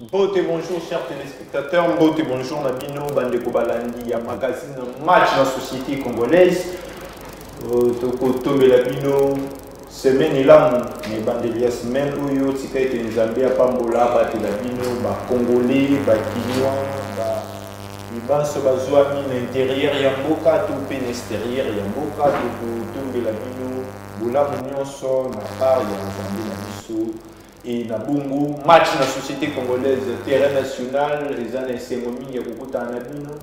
Beauté, bonjour chers téléspectateurs, beauté, bonjour Nabino, Bandeko Balandi, un magazine match dans la société congolaise. Tombe Labino, semaine et là, mais Bandelia semaine où yo tika été Nzambé à Pambola, Bate Labino, Congolais, Kinois, Ibanso Bazouami, l'intérieur, Yamboka, tout peine extérieur, Yamboka, Tombe Labino, Boula Mounionso, Nakar, Yanzambé Nabiso. Et Nabungu, match dans la société congolaise, terrain national, les années Semomi, Yakukuta Nabino.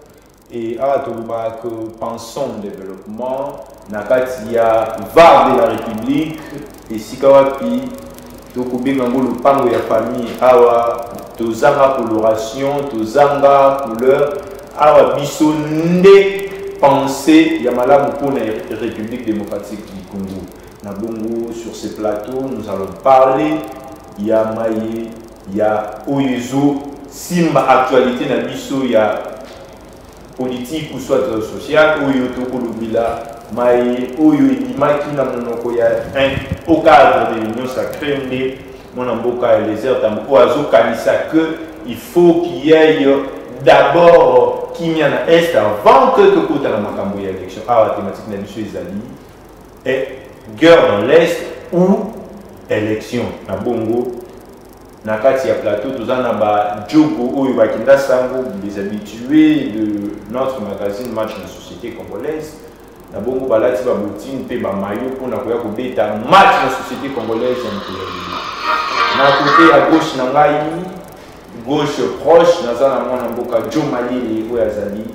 Et à Touba que pensons développement, Nakatia VAR de la République, et Sikawapi, Tokubi Ngangolo Pango ya famille, Awa, Tozanga coloration, Tozanga couleur, Awa Biso Nde pensée, Yamala Mukuna République démocratique du Congo. Nabungu, sur ce plateau, nous allons parler. Il y a Maïe, il y a Oyezo, Simba actualité na biso, il y a politique ou soit social, Oyo Tokolobila, Maïe, Oyo Edimaki na monoko, il y a un au cadre de l'Union sacrée, mon amboka et les airs Oazo Kanisa que il faut qu'il y ait d'abord Kimiana Est avant que Tokota na Makambo ya élection. Ah, la thématique na biso Ezali et guerre dans l'Est ou élection na bongo na kati ya plateau tozana ba Djogo oyo bakinda sango des habitués de notre magazine match na société congolaise na bongo balati ba botine pe ba maillot pour na koya ko beta match na société congolaise na côté à gauche na ngai gauche proche nazana mwana mboka Jo Malili oyo azali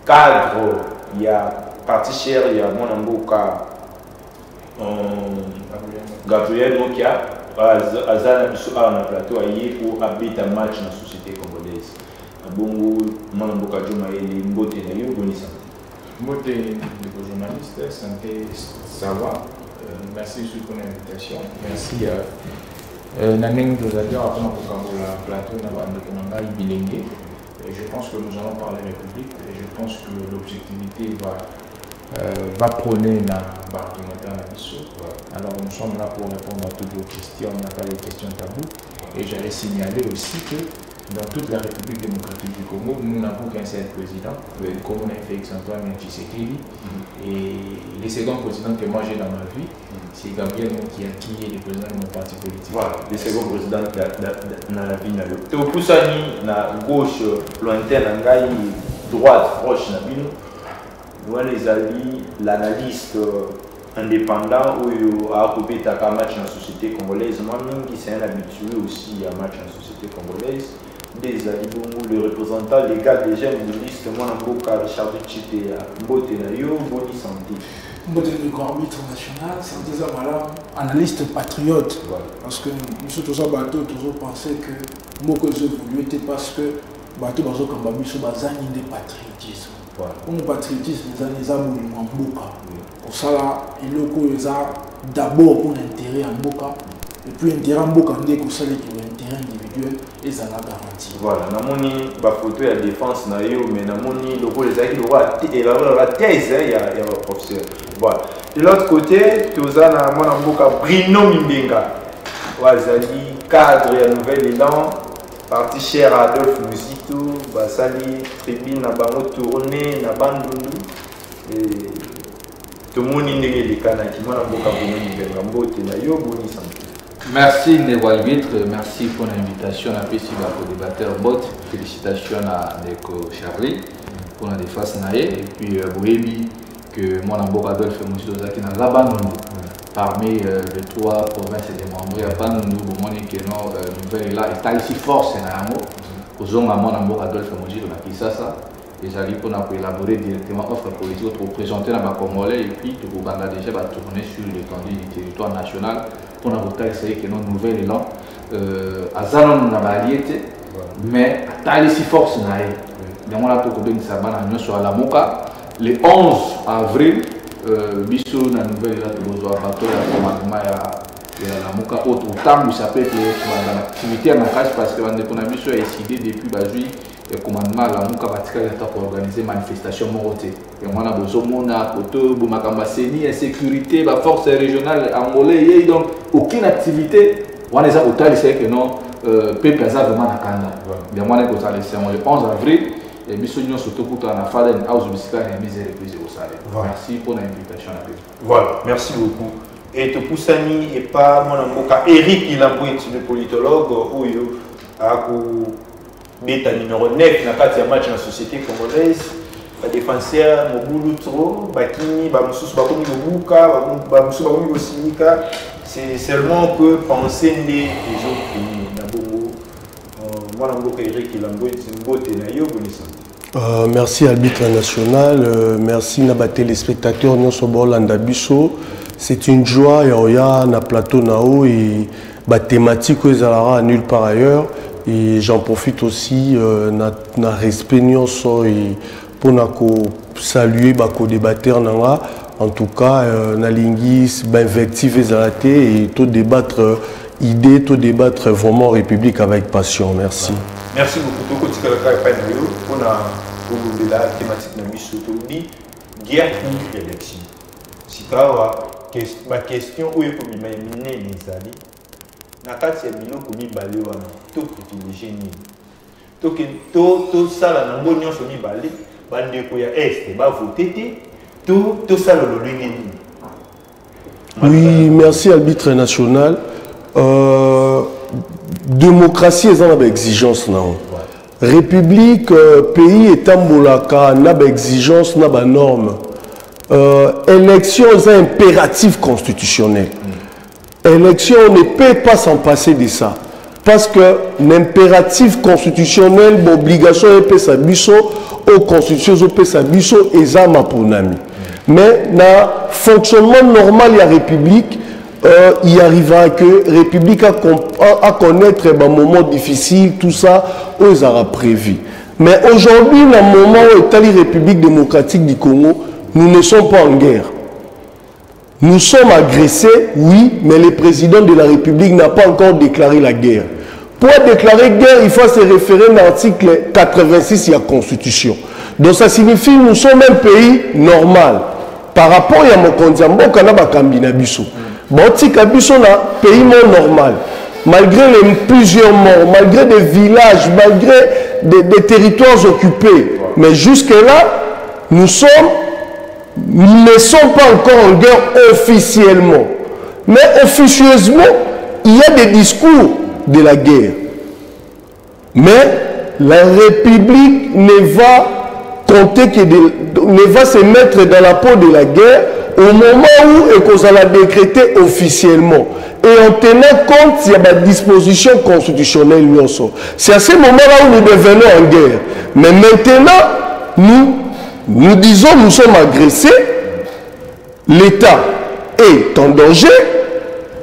cadre ya parti cher ya mwana mboka Gabriel Mokia, Azana Biso na plateau aïe pour habiter un match dans la société congolaise. Bongo, Manamboka Jomaeli, Mbote Nayo, bonne santé. Mbote, le journaliste, santé, ça va. Merci pour ton invitation. Merci à Naneng de Zadia, après la plateau, Nabanda Bilingue. Je pense que nous allons parler République et je pense que l'objectivité va prôner la argumentaire à l'issue. Alors nous sommes là pour répondre à toutes vos questions, on n'a pas les questions taboues. Et j'allais signaler aussi que dans toute la République démocratique du Congo, nous n'avons qu'un seul président, comme on a fait Félix-Antoine Tshisekedi. Et les seconds présidents que moi j'ai dans ma vie, c'est Gabriel Mokia qui est le président de mon parti politique. Voilà, les seconds présidents dans la vie. Au Poussani, à gauche, lointaine, droite, proche, les amis, l'analyste indépendant où a occupé ta match en société congolaise. Moi-même qui c'est un habitué aussi à match en société congolaise. Des amis, le représentant légal des jeunes de liste, moi, Namboka, Richard Chité, Mbote Nayo, Boni Santé. Mbote du grand arbitre national, Santé Zamala, analyste patriote. Voilà. Parce que nous sommes tous bateaux, toujours pensé que Moko évolué parce que bateau bazo Kambami sont bazani des patriotisme. Comme le patriotisme, les années Zamouli en Mboka. Pour ça, il y a d'abord pour l'intérêt en Mboka. Et puis l'intérêt en Mboka, on dit que ça, l'intérêt individuel, et ça l'a garanti. Voilà, namoni ba photo ya défense na yo, mais namoni logo les acquis la thèse, il y a un professeur. Voilà. De l'autre côté, tu as na mona Mboka Bruno Mimbenga. Wazali cadre ya nouvel élan. Parti cher à Adolphe Musito, Basali, Tribune, Nabango tourné, Nabandundu. Tout le monde est né les canards qui m'ont beaucoup de Merci Newalvitre, merci pour l'invitation à le débatteur Bot. Félicitations à Neko Charlie pour la défense naé et puis Boébi que mon amboka Adolphe Musito qui n'a pas parmi les trois provinces et les membres, il n'y a pas de nouvelle là. Et ici force, c'est un mot. Aux hommes à mon amour, Adolphe Moji, on a qui ça. Et j'arrive pour élaborer directement offre politique pour présenter dans ma Congolais et puis tout le Bangladesh va tourner sur l'étendue du territoire national pour nous essayer que nos nouvelles élan à Zanon n'a pas lié, mais à ici force n'a pas. Donc on a tout bien ça sur la Moka le 11 avril. Biso na nouvelle là de besoin bateau ya commandement ya la moka autre temps ça peut être l'activité en cash parce que on a biso a décidé depuis bazui le commandement la moka batika ya pour organiser manifestation moroté et on a besoin mona koto bo makamba seni insécurité ba force régionale angolais donc aucune activité on les a autant c'est que non Pepe a vraiment la Kanda. Il y a moins de choses le 11 avril. Et nous surtout pour la Fada et House Musica et mise reprise au salaire. Merci pour l'invitation. Voilà, merci beaucoup. Et tout Poussani et pas mon avocat Eric, il a le politologue, où il a bêta numéro 9 dans le match dans la société congolaise. Les défenseurs, Moboulutro, Bakini, Bamsous, Bakomi Gobuka, Bamsous, Bakomi Gosinika. C'est seulement que penser les autres pays. Moi, l'avocat Eric, il a une beauté. Merci arbitre national, merci à les téléspectateurs Landabuso. C'est une joie et na plateau nao et la thématique est nulle part ailleurs. Et j'en profite aussi na respect pour saluer les débatteurs nanga. En tout cas, na lingis invective et tout débattre idée, tout débattre vraiment République avec passion. Merci. Merci beaucoup. Pour la thématique de la guerre ou élection. Si ma question où est comme il les alliés, nakati ya biloko mibale wana to privilégier nini to sala na ngo nyonso mibale bandeko ya est ba voter to sala lolenge nini. Oui, merci arbitre national. Démocratie est une exigence non. République, pays est tambolaka, n'a pas exigence, n'a pas norme. Élection est un impératif constitutionnel. Élection, on ne peut pas s'en passer de ça. Parce que l'impératif constitutionnel, l'obligation est sa biso, aux constitutions est sa biso, et ça m'a pour nami. Mais dans le fonctionnement normal de la République, il arrivera que la République a connaître un moment difficile, tout ça, ils auront prévu. Mais aujourd'hui, dans le moment où est la République démocratique du Congo, nous ne sommes pas en guerre. Nous sommes agressés, oui, mais le président de la République n'a pas encore déclaré la guerre. Pour déclarer guerre, il faut se référer à l'article 86 de la Constitution. Donc ça signifie que nous sommes un pays normal. Par rapport à Mokondiambo, on a Kambina Bisso. Bon, Kabiso est un pays normal. Malgré les plusieurs morts, malgré des villages, malgré des territoires occupés. Mais jusque-là, nous ne sommes pas encore en guerre officiellement. Mais officieusement, il y a des discours de la guerre. Mais la République ne va compter que ne va se mettre dans la peau de la guerre au moment où elle a décrété officiellement. Et en tenant compte, il y a des dispositions constitutionnelles. C'est à ce moment-là où nous devenons en guerre. Mais maintenant, nous disons nous sommes agressés, l'État est en danger,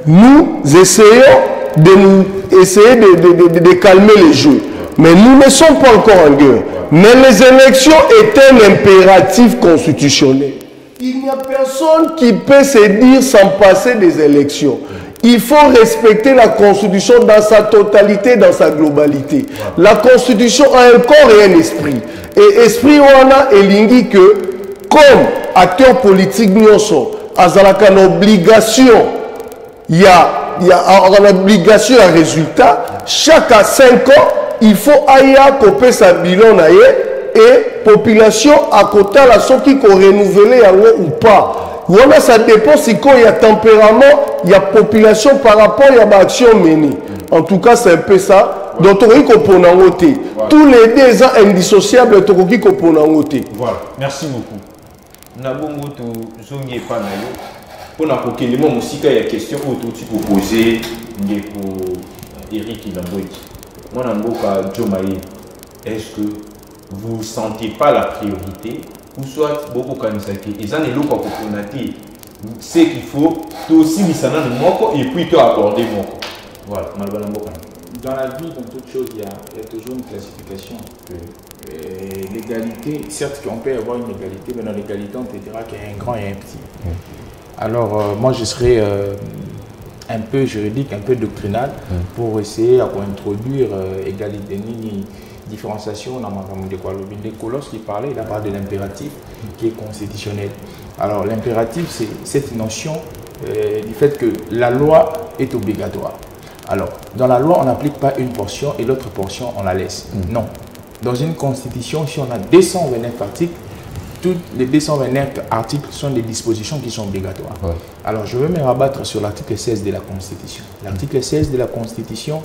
nous essayons de calmer les jeux. Mais nous ne sommes pas encore en guerre. Mais les élections est un impératif constitutionnel. Il n'y a personne qui peut se dire sans passer des élections. Il faut respecter la Constitution dans sa totalité, dans sa globalité. La Constitution a un corps et un esprit. Et esprit wana elingi que, comme acteur politique, nous sommes une obligation, il y a une obligation à résultat. Chaque 5 ans, il faut aya couper sa bilan et population à côté la ceux qui ont renouvelé ou pas. Ça dépend si il y a tempérament, il y a population par rapport à l'action menée. En tout cas, c'est un peu ça. Donc, tous les deux sont indissociables. Voilà, merci beaucoup. Nabongo to zongi pas na yo. Pour na kokelemo musika ya question auto tu peux poser ndeko Eric Ilambweki. Moi namboka Jomaï. Est-ce que vous ne sentez pas la priorité ou soit beaucoup kanisaki et ça n'est pas pour connaître c'est qu'il faut tout aussi misana de moko et puis tout accorder moko. Voilà, malbana mboka. Dans la vie, dans toute chose, il y a toujours une classification. L'égalité, certes qu'on peut avoir une égalité, mais dans l'égalité, on te dira qu'il y a un grand et un petit. Alors, moi, je serais un peu juridique, un peu doctrinal, pour essayer d'introduire égalité, différenciation dans ma lorsqu'il parlait, il a parlé de l'impératif qui est constitutionnel. Alors, l'impératif, c'est cette notion du fait que la loi est obligatoire. Alors, dans la loi, on n'applique pas une portion et l'autre portion, on la laisse. Non. Dans une constitution, si on a 229 articles, tous les 229 articles sont des dispositions qui sont obligatoires. Ouais. Alors, je vais me rabattre sur l'article 16 de la Constitution. L'article 16 de la Constitution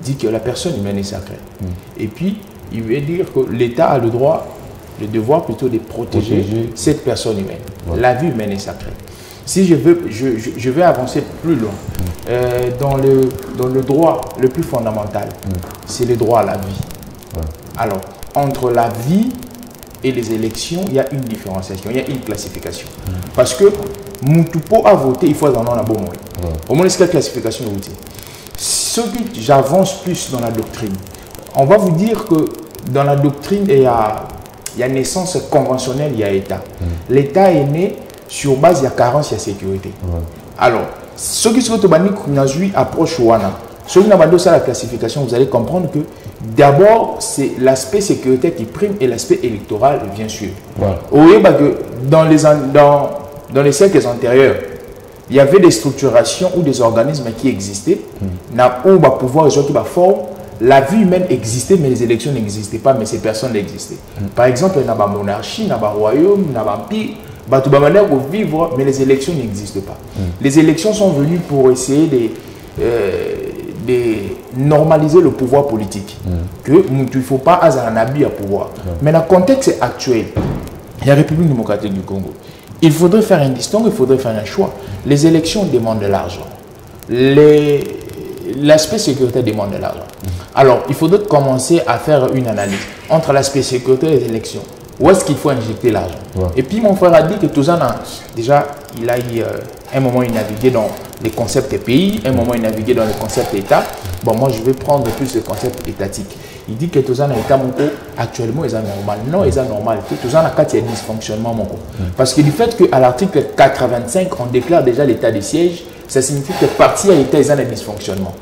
dit que la personne humaine est sacrée. Et puis, il veut dire que l'État a le droit, le devoir plutôt de protéger cette personne humaine. Ouais. La vie humaine est sacrée. Si je vais avancer plus loin, dans le droit le plus fondamental, c'est le droit à la vie. Ouais. Alors, entre la vie et les élections, il y a une différenciation, il y a une classification. Parce que Moutoupo a voté, il faut en avoir un bon moyen. Au moins, c'est la classification de voter. Ce que j'avance plus dans la doctrine, on va vous dire que dans la doctrine, il y a naissance conventionnelle, il y a État. L'État est né sur base, il y a carence, il y a sécurité. Alors, ce qui se fait approche Wana. Sur la classification, vous allez comprendre que d'abord, c'est l'aspect sécuritaire qui prime et l'aspect électoral, bien sûr. Vous voyez que dans les siècles antérieurs, il y avait des structurations ou des organismes qui existaient, où va pouvoir résoudre la forme. La vie humaine existait, mais les élections n'existaient pas, mais ces personnes existaient. Par exemple, il y a une monarchie, il y a un royaume, il y a un empire, il y a une manière de vivre, mais les élections n'existent pas. Les élections sont venues pour essayer de normaliser le pouvoir politique. Il ne faut pas avoir un habit à pouvoir. Mais dans le contexte actuel, il y a la République démocratique du Congo. Il faudrait faire un distinguo, il faudrait faire un choix. Les élections demandent de l'argent. L'aspect sécuritaire demande de l'argent. Alors, il faudrait commencer à faire une analyse entre l'aspect sécuritaire et les élections. Où est-ce qu'il faut injecter l'argent? Et puis, mon frère a dit que tout ça, déjà, il a eu un moment, il naviguait dans les concepts pays, un moment, il naviguait dans le concept État. Bon, moi, je vais prendre plus le concept étatique. Il dit que tout ça, dans l'État, actuellement, il est normal. Non, il est normal. Tout ça, il y a dysfonctionnement, parce que du fait qu'à l'article 85, on déclare déjà l'état de siège, ça signifie que partie à l'État, ils ont un dysfonctionnement.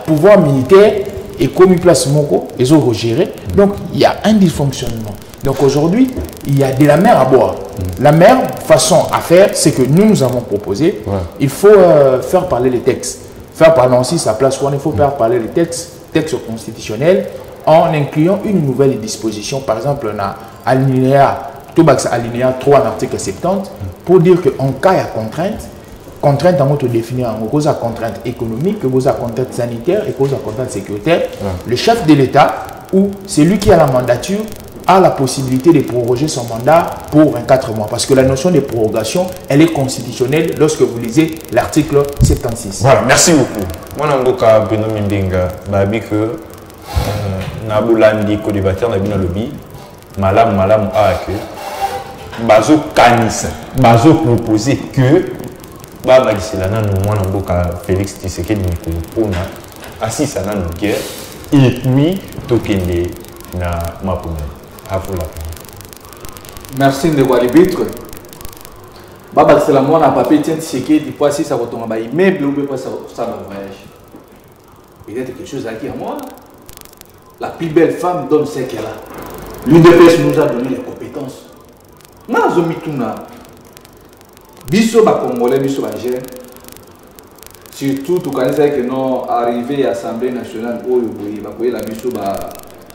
Pouvoir militaire et comme il place Moko, ils ont géré. Donc, il y a un dysfonctionnement. Donc, aujourd'hui, il y a de la mer à boire. La meilleure façon à faire, c'est que nous avons proposé, il faut faire parler les textes. Faire parler aussi sa place, il faut faire parler les textes constitutionnels en incluant une nouvelle disposition. Par exemple, on a alinéa 3 à l'article 70 pour dire qu'en cas de contrainte, on va définir en cause de contrainte économique, cause de contrainte sanitaire et cause de contrainte sécuritaire. Le chef de l'État ou celui qui a la mandature a la possibilité de proroger son mandat pour 24 mois. Parce que la notion de prorogation, elle est constitutionnelle lorsque vous lisez l'article 76. Voilà, merci beaucoup. Moi, je suis Beno Mimbenga, que Nabulandi, co-débatteur, Nabina Lobby, Malam, Aake, Bazo Kanisa, Bazo proposé que Félix Tshisekedi Mikolo assis à la guerre et puis Tokende na Mapuna. Merci de voir les bitres. Baba c'est la moi n'a pas pété Tshisekedi pour assis ça va tomber à immeuble ou pas ça va voyage. Il y a quelque chose à dire moi. La plus belle femme d'homme c'est qu'elle a. L'UDPS nous a donné les compétences. Na zomituna. Biso ba Congolais, biso ba jeune. Surtout tout quand c'est que non arrivé à l'Assemblée nationale où il va la biso ba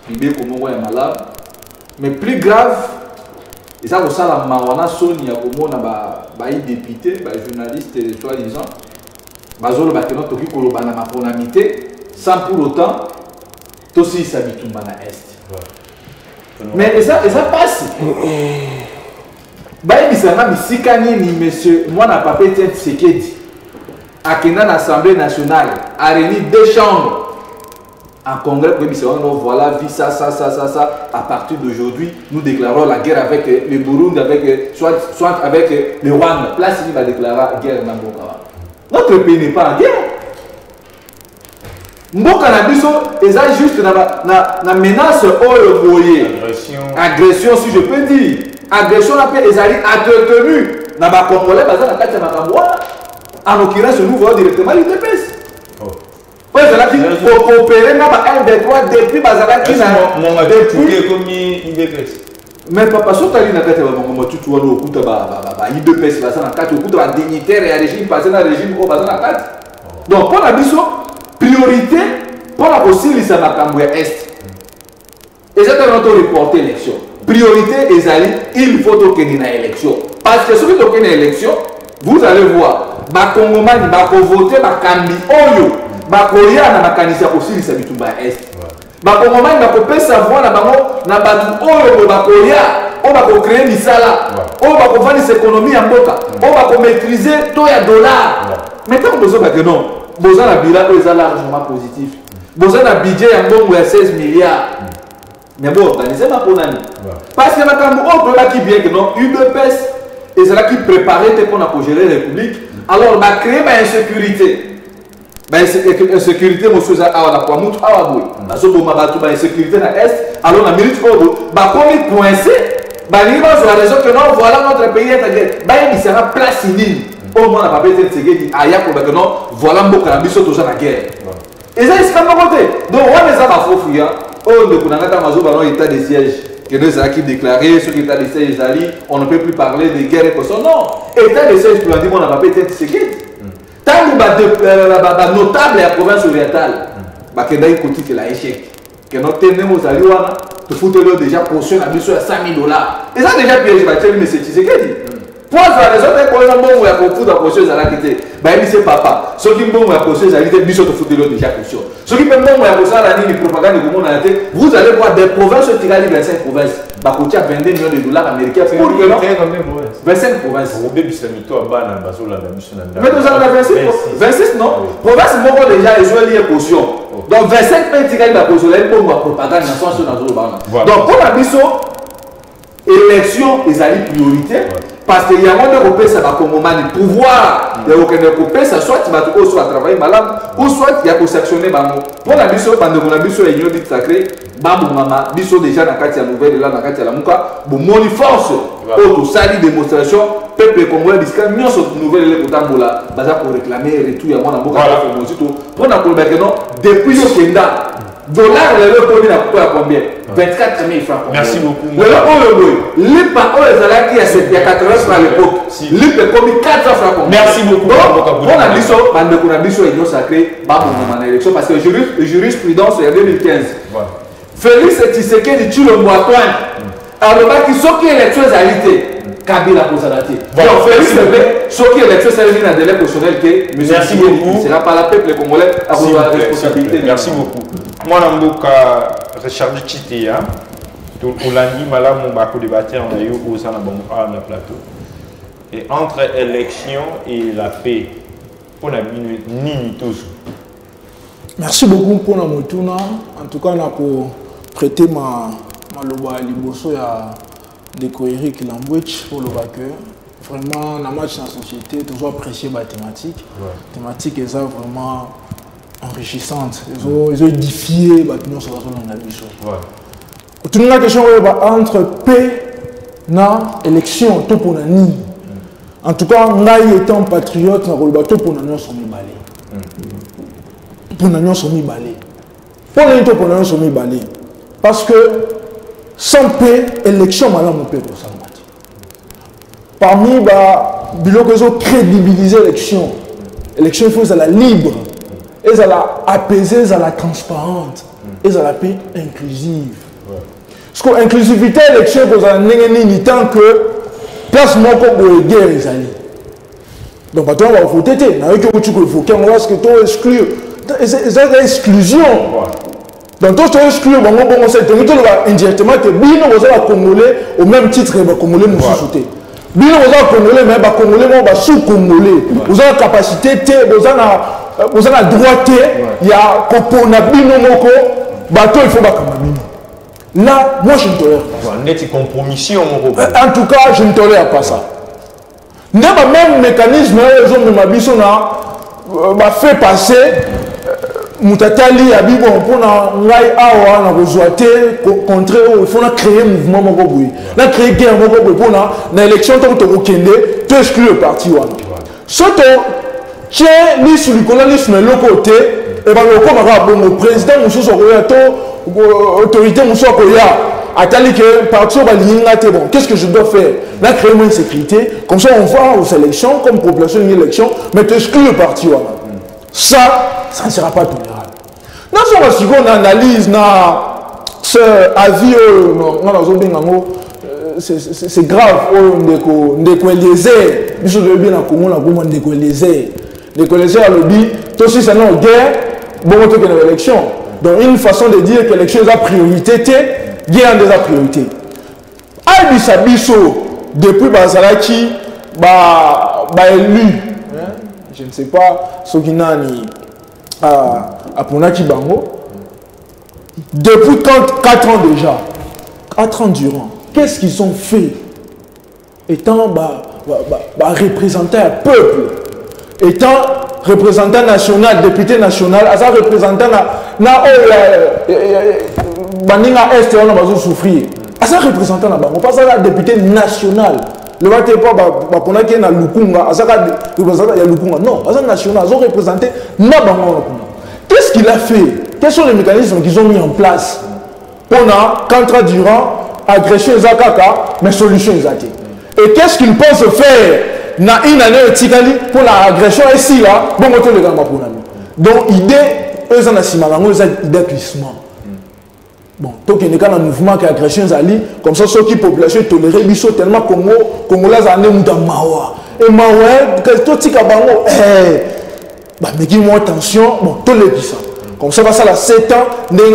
bibé comme on malade. Mais plus grave, et ça aussi la mawana soni ya comme on ba député, ba journaliste soi-disant. Bazolo ba que non toki koloba na maponamité sans pour autant aussi s'habituer na est. Mais ça passe. Baïbisana Missikani ni monsieur, moi n'a pas pété Tshisekedi. À Kenya l'Assemblée nationale a réuni 2 chambres. En congrès, voilà, vie ça. À partir d'aujourd'hui, nous déclarons la guerre avec le Burundi, soit avec le Rwanda. Place, il va déclarer la guerre dans Mboka. Notre pays n'est pas en guerre. Mboka na biso, ils ont juste la menace au voyer. Agression, si je peux dire. Agression appelle les alliés entretenus dans les Congolais basés dans la carte de Makamboa. En l'occurrence, nous voyons directement l'UDPS. Oui, c'est là qu'il faut coopérer dans le 1, 2, 3 depuis Bazala qui n'a pas depuis. Mais papa, si tu as dit que tu as dit que tu as dignitaire et un régime passé dans le régime au basé dans la carte. Donc, pour la biso, priorité pour la possibilité de la Est. Et c'est notre reporter l'élection. Priorité, il faut qu'il y ait une élection. Parce que si vous avez une élection, vous allez voir, les Congolais vont voter, les Bakoya na makanisa kosili sa bitumba est. Ba Congolais ba savoir na bango na batu oyo bakoya, o ba ko créer misala, o ba ko vendre cette économie en mboka, o ba ko maîtriser taux ya dollar. Maintenant besoin que non, besoin na bilan ko ezala largement positif. Besoin na budget ya mbongo ya 16 milliards. Mais bon, organiser ma pour nani. Parce que na kambo o dola qui bien que non, UDPS ezala qui préparer pour na gérer la République. Alors ba créer ba insécurité. Insécurité, monsieur Awa na Kwamutu, Awa Boy. Parce que insécurité dans l'Est, alors la milite va coincé, sur la raison que non, voilà notre pays est en guerre. Il sera place inine. Au moins, on n'a pas besoin de se dire, que non, voilà mon canabis toujours en guerre. Et ça, c'est comme côté. Donc, on les a pas faux fouillants. On ne connaît pas dans l'état de siège. Que nous avons déclaré, sur l'état de siège, on ne peut plus parler de guerre et que ça. Non, état de siège, pour dire, on n'a pas besoin de se dire. Tant que notable à la province orientale, il y a un échec. Que notre ténèbre aux Aliouana, tu fous déjà caution à $100 000. Et ça déjà piégé, mais c'est ce qu'il dit. Pour les autres, pour les gens qui ont foutu la caution, ils ont quitté. Il dit papa, ceux qui ont caution, ils ont dit que tu fous déjà caution. Ceux qui ont caution, la propagande de mon arrêté, vous allez voir des provinces qui tirent 25 provinces. Bakotia 22 millions de dollars américains pour que non 25 provinces. Mais nous avons 26 non. Province moko déjà ils ont lié caution. Donc 25 pays qui la caution là pour la propagande dans sens dans le donc pour la biso élection ils allaient priorité parce qu'il y a un européen ça va comme le pouvoir il y a aucun européen ça soit tu vas soit travailler malade ou soit il y a que sanctionner bango pour la biso pendant la biso union dit sacré babu mama biso déjà na kati ya nouvelle là na kati ya lamuka bo moni force pour tout ça démonstration peuple congolais disque nyonso nouvelle le kotambola baza pour réclamer retour ya mwana mboka pour mozito pour na kolba que non depuis le kenda dollar le poni na quoi combien 24 000 francs. Merci beaucoup. L'IPA qui a 80 francs à l'époque. L'IPA comme 400 francs. Merci beaucoup. On a dit ça, on a dit ça, union sacrée, dans l'élection parce que jurisprudence en 2015. Félix Tshisekedi tue le Mouatoine. Alors, qui sont qui élection alité. Kabila pour sa date. Donc, Félix ceux qui élection c'est un délai constitutionnel que merci beaucoup. C'est là par la peuple congolais à vos responsabilités. Merci beaucoup. Moi, je Richard Chitea, tout lundi, malamu bako débattre on a eu au sein de plateau. Et entre élection et la paix, on a ni tous. Merci beaucoup pour la motuna. En tout cas, on a pour prêter ma loba liboso ya Ndeko Eric Lambwich pour le vainqueur. Vraiment, dans le match dans la société, toujours apprécié la thématique. La thématique est vraiment enrichissante. Ils ont édifié l'opinion sur la mission. Tout le monde a question entre paix et élection, tout pour nous. En tout cas, nous étant patriote, nous avons tout pour nous sommes balés. Pour nous sommes balés. Pour nous sommes balés. Parce que sans paix, élection, madame, on peut pour ça. Parmi les crédibiliser l'élection, l'élection, il faut que la libre. Et ça la apaisée, ça la transparente, et ça la paix inclusive. Parce que l'inclusivité de l'élection, vous avez ni tant que place mon pour guerre les alliés. Donc maintenant on va voter, on va voter, on va ce que tu exclure. C'est une exclusion. Donc tout ce exclure, on va indirectement que bien vous allez Congolais au même titre que les Congolais nous soutiennent. Bien vous allez Congolais, mais les Congolais vont sous-Congolais. Vous avez la capacité, vous avez la droite, il y a Kopona Bino Moko, bateau il faut Bakamabino. Là, moi je ne tolère pas ça. En tout cas, je ne tolère pas ça. Il y a même mécanisme, les hommes de ma biso m'a fait passer Moutatali Abibo pour ngai awa na rejoiter contre il faut créer un mouvement Mokoboui. Na créer guerre Mokoboui pour na élection tant que Okende, tu exclus le parti wana. Surtout tiens ni sur le colon ni sur le côté et ben le président monsieur Sokoyato autorité monsieur Sokoya atali que parti va linga te bon qu'est-ce que je dois faire là créer une sécurité comme ça on va aux élections comme population une élection mais tu exclus le parti wana ça ne sera pas tolérable. Si on analyse ce avis, c'est grave. On Eliezer, je veux bien à Congo, on Eliezer à l'objet, tout aussi c'est non guerre, bon, on a l'élection. Donc, une façon de dire que l'élection est la priorité, guerre est la priorité. Aïe Bisso, depuis Bazalaki, élu, je ne sais pas, ce qui n'a ni à Ponaki Bango, depuis 4 ans déjà, 4 ans durant, qu'est-ce qu'ils ont fait étant représentant un peuple, étant représentant national, député national, à ça représentant Baninga Est, on a souffrir. À ça représentant là-bas, on passe à la député national. Le vote pas pour qu'il y a Lukunga, à ça représentant Lukunga. Non, à ça national, ils ont représenté Nabango. Qu'est-ce qu'il a fait? Quels sont les mécanismes qu'ils ont mis en place? On a, contrat durant, agression Zakaka, mais solution Zati. Et qu'est-ce qu'ils pensent faire dans une année pour l'agression ici là? Bon, on le gagne pour nous. Donc, idée, eux en a simalango, ils ont idée glissement. Bon, donc il y a un mouvement qui a agression Zali, comme ça, ceux qui population toléré, ils sont tellement Congolais en est dans Mawa. Et Mawa, tout ce qui est bango, mais qui ont attention, bon, tout le ça. Comme ça, ça a 7 ans, Nani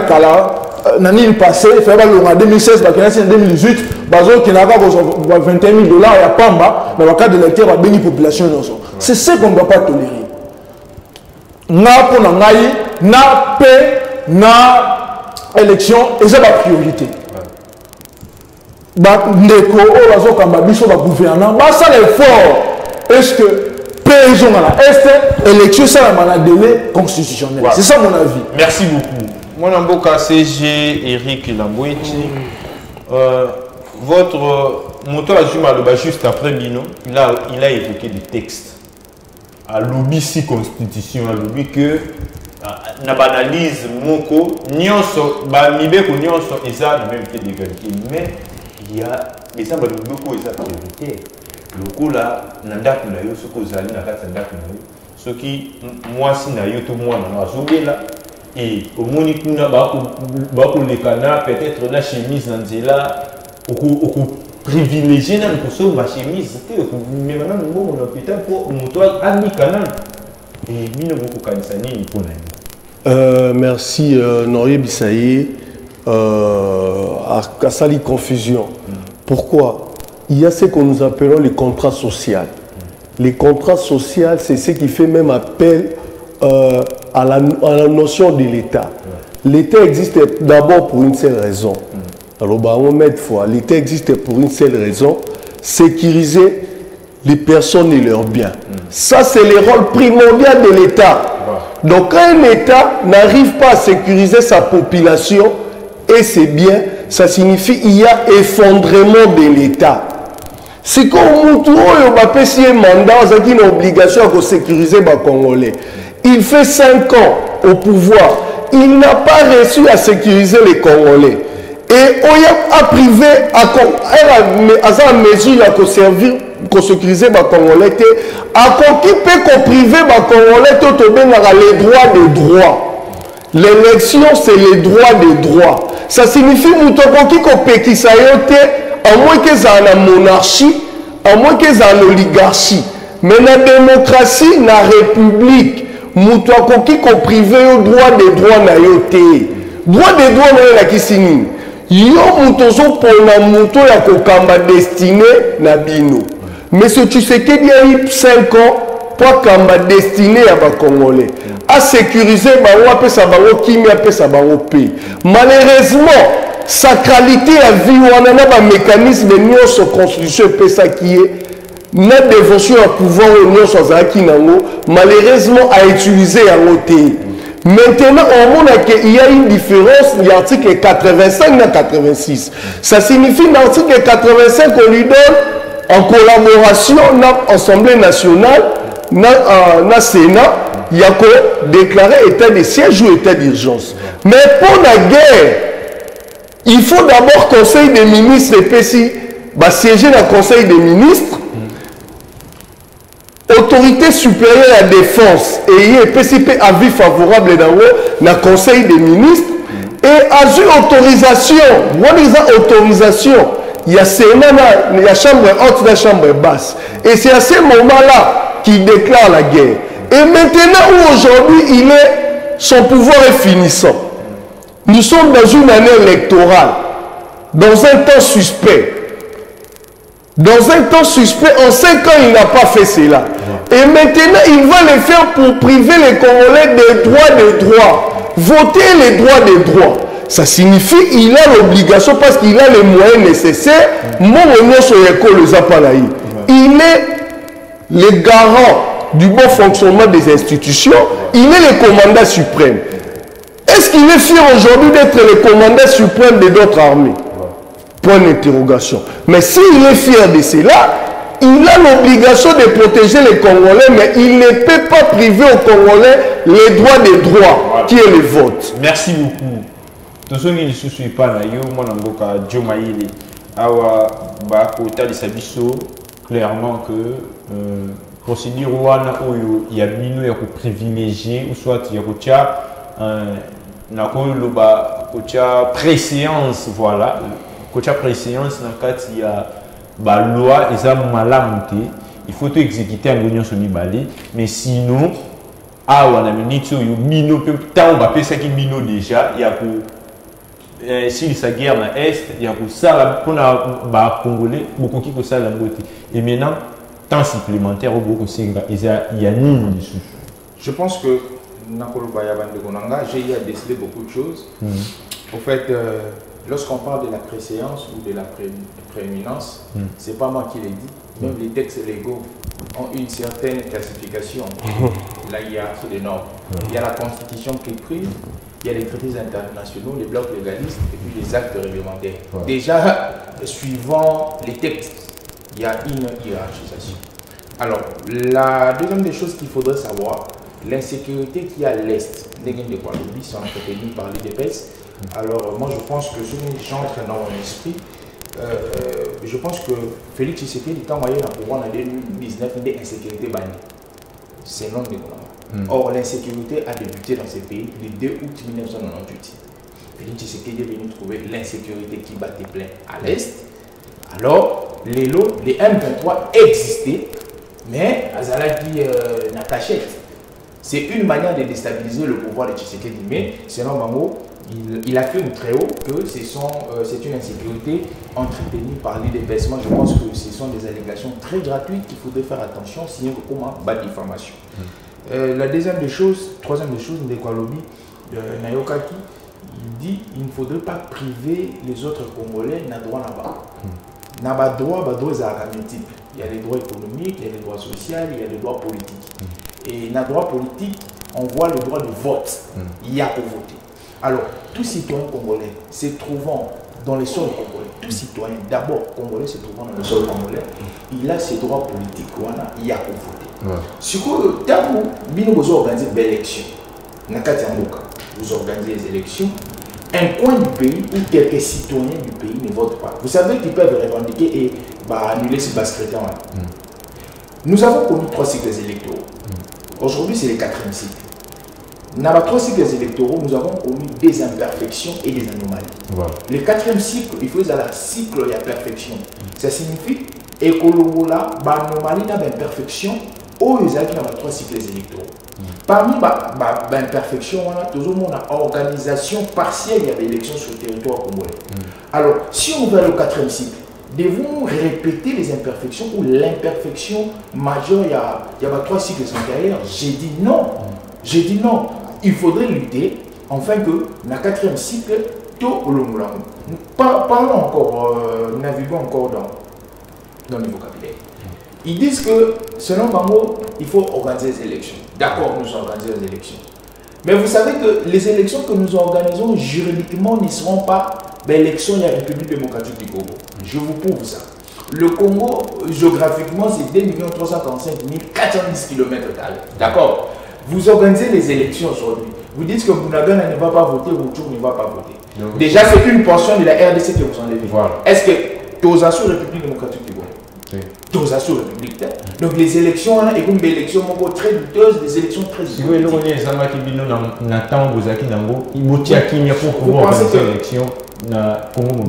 Kala, Nani passé, il fait en 2016, en 2018, qui n'a pas $21 à Pamba, mais dans le cas de l'électeur, il y a une population. C'est ce qu'on ne doit pas tolérer. Na paix, na élection, et c'est la priorité. Ndeko, gouvernement, ça l'effort. Est-ce que paix, élection, ça la délai constitutionnel. C'est ça mon avis. Merci beaucoup. Mon amboka CG Eric Lamboueti. Votre moteur Azuma juste après Bino, il a évoqué des textes. À lobby si constitution, à lobby que na banalise moko nyonso ba mibeko nyonso eza na même pied d'égalité, mais il y a les gens beaucoup eza prioritaire. Loko là nandako na yo soko zali na kati ndako na yo soki mwasi na yo to mwana na azobela et omoni kuna ba ko lekana peut-être na chemise na nzela oko privilégié na ko ma chemise te mais maintenant nous on hôpital pour moto ami canal et mino moko kanisa nini pona merci Norie Bissaye à sali confusion. Pourquoi? Il y a ce que nous appelons les contrats sociaux. Les contrats sociaux, c'est ce qui fait même appel à la notion de l'État. L'État existe d'abord pour une seule raison. Alors, l'État existe pour une seule raison, sécuriser les personnes et leurs biens. Ça, c'est le rôle primordial de l'État. Donc, quand un État n'arrive pas à sécuriser sa population et ses biens, ça signifie qu'il y a effondrement de l'État. C'est comme Moutouro et Bapessi un mandat, c'est une obligation de sécuriser les Congolais. Il fait 5 ans au pouvoir. Il n'a pas réussi à sécuriser les Congolais. Et on a privé à mesure à servir pour sécuriser les Congolais. À qui peut priver les Congolais tout les droits des droits. L'élection, c'est les droits des droits. Ça signifie que qui à moins que ça ait une monarchie, à moins que ça ait une oligarchie. Mais la démocratie, la république, qui ko privé au droit des droits na yoté. Droit des droits na la kisini. Yo mutozo pour la muto ya kokamba destiné na bino. Mais ce tu sais qu'il y a eu 5 ans pour kamba destiné à ba Congolais. À sécuriser ba wa pesa ba kimi a pesa ba pays. Malheureusement, sacralité à vie on a un mécanisme de constitution pesa qui est notre dévotion à pouvoir malheureusement à utiliser à côté. Maintenant, on voit qu'il y a une différence de l'article 85 et 86. Ça signifie que l'article 85, on lui donne en collaboration avec l'Assemblée nationale, le Sénat, il y a déclaré état de siège ou état d'urgence. Mais pour la guerre, il faut d'abord Conseil des ministres et puis siéger dans le Conseil des ministres. autorité supérieure à la défense et PCP avis favorable dans le conseil des ministres et a eu autorisation. Moi, ils autorisation. Il y a Sénat, il y a chambre haute, il y a chambre basse. Et c'est à ce moment-là qu'il déclare la guerre. Et maintenant où aujourd'hui il est, son pouvoir est finissant. Nous sommes dans une année électorale, dans un temps suspect. Dans un temps suspect, en 5 ans, il n'a pas fait cela. Et maintenant, il va le faire pour priver les Congolais des droits. Voter les droits des droits. Ça signifie qu'il a l'obligation, parce qu'il a les moyens nécessaires, il est le garant du bon fonctionnement des institutions, il est le commandant suprême. Est-ce qu'il est fier aujourd'hui d'être le commandant suprême de d'autres armées? Point d'interrogation. Mais s'il est fier de cela, il a l'obligation de protéger les Congolais, mais il ne peut pas priver aux Congolais les droits des droits, qui est le vote. Merci beaucoup. Tout ce qui ne suit pas, moi, je suis awa ba kota de sabiso clairement que procédure wana oyo ya bino ya ko privilégier ou soit ya ko tia na ko lo ba ko tia préséance, voilà ko tia préséance na kati ya ba loi eza malamu te, il faut exécuter en union so mibale, mais sinon awa na minute oyo bino pe tant ba pesa ki bino déjà ya ko si sa guerre na est, il y a pour ça pour les Congolais beaucoup qui ça la beauté. Et maintenant temps supplémentaire au beaucoup il y a ni dessus. Je pense que Nakolo Bayabande Gonanga, j'ai décidé beaucoup de choses. Au fait, lorsqu'on parle de la préséance ou de la prééminence, c'est pas moi qui l'ai dit. Même les textes légaux ont une certaine classification. La hiérarchie des normes. Il y a la Constitution qui est prise. Il y a les traités internationaux, les blocs légalistes et puis les actes réglementaires. Ouais. Déjà, suivant les textes, il y a une hiérarchisation. Alors, la deuxième des choses qu'il faudrait savoir, l'insécurité qu'il y a à l'Est, les gains de Guadeloupe sont entretenus par l'IDPS. Alors, moi, je pense que ce qui j'entre dans mon esprit, je pense que Félix Tshisekedi, quand il y a un pouvoir en 2019, il y a insécurité bannie. C'est non négociable. Or, l'insécurité a débuté dans ces pays le 2 août 1998. Félix Tshisekedi est venu trouver l'insécurité qui battait plein à l'Est. Alors, les M23 existaient, mais Azalaki n'a cachette. C'est une manière de déstabiliser le pouvoir de Tshisekedi. Mais selon Bango, il affirme très haut que c'est une insécurité entretenue par l'IDPS. Moi, je pense que ce sont des allégations très gratuites qu'il faudrait faire attention, sinon comment battre l'information. La deuxième des choses, troisième des choses, Ndekwalobi de Nayokaki, il dit qu'il ne faudrait pas priver les autres Congolais n'a droit là-bas. N'a droit, multiple. Il y a les droits économiques, il y a les droits sociaux, il y a les droits politiques. Et n'a droit politique, on voit le droit de vote. Il y a pour voter. Alors, tout citoyen congolais se trouvant dans les sols congolais, tout citoyen d'abord congolais se trouvant dans le sol congolais, il a ses droits politiques. Il y a pour voter. Si vous organisez des élections, vous organisez des élections, un coin du pays où quelques citoyens du pays ne votent pas. Vous savez qu'ils peuvent revendiquer et annuler ce bas scrutin. Nous avons connu 3 cycles électoraux. Aujourd'hui, c'est le 4e cycle. Dans les 3 cycles électoraux, nous avons connu des imperfections et des anomalies. Le 4e cycle, il faut dire un cycle de perfection. Ça signifie que l'anomalie n'a pas d'imperfection. Ils ont 3 cycles électoraux. Parmi les imperfections, on a organisation partielle de l'élection sur le territoire congolais. Alors, si on va au 4e cycle, devons répéter les imperfections ou l'imperfection majeure, il y a 3 cycles antérieurs. J'ai dit non. J'ai dit non. Il faudrait lutter afin que dans le 4e cycle, tout le monde. Parlons encore, naviguons encore dans le vocabulaire. Ils disent que, selon Bango, il faut organiser des élections. D'accord, nous organisons des élections. Mais vous savez que les élections que nous organisons juridiquement ne seront pas l'élection de la République démocratique du Congo. Je vous prouve ça. Le Congo, géographiquement, c'est 2 345 410 km². D'accord. Vous organisez les élections aujourd'hui. Vous dites que Bounagana ne va pas voter, Routour ne va pas voter. Donc, déjà, c'est une portion de la RDC que vous enlevez. Voilà. Est-ce que tu as sur la République démocratique du Congo? Tosation républicaine. Donc les élections, et comme des élections très douteuses, des élections très si vous avez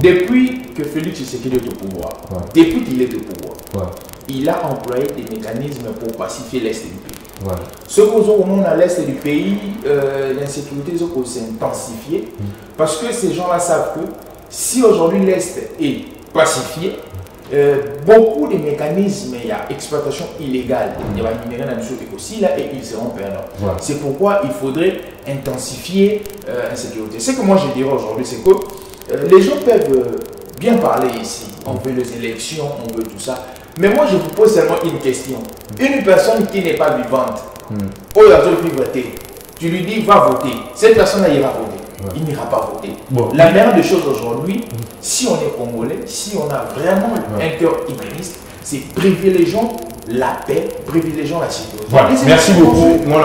depuis que Félix Tshisekedi est au pouvoir, depuis qu'il est au pouvoir, il a employé des mécanismes pour pacifier l'Est du pays. Ce qu'au monde à l'Est du pays, l'insécurité s'est intensifiée parce que ces gens-là savent que si aujourd'hui l'Est est pacifié, beaucoup de mécanismes, il y a exploitation illégale, il y a minerai dans le aussi là et ils seront perdants. C'est pourquoi il faudrait intensifier l'insécurité. Ce que moi je dirais aujourd'hui, c'est que les gens peuvent bien parler ici, on veut les élections, on veut tout ça, mais moi je vous pose seulement une question. Une personne qui n'est pas vivante, tu lui dis va voter, cette personne-là ira voter. Il n'ira pas voter. La meilleure des choses aujourd'hui, si on est congolais, si on a vraiment un cœur humaniste, c'est privilégions la paix, privilégions la sécurité. Merci beaucoup. Moi,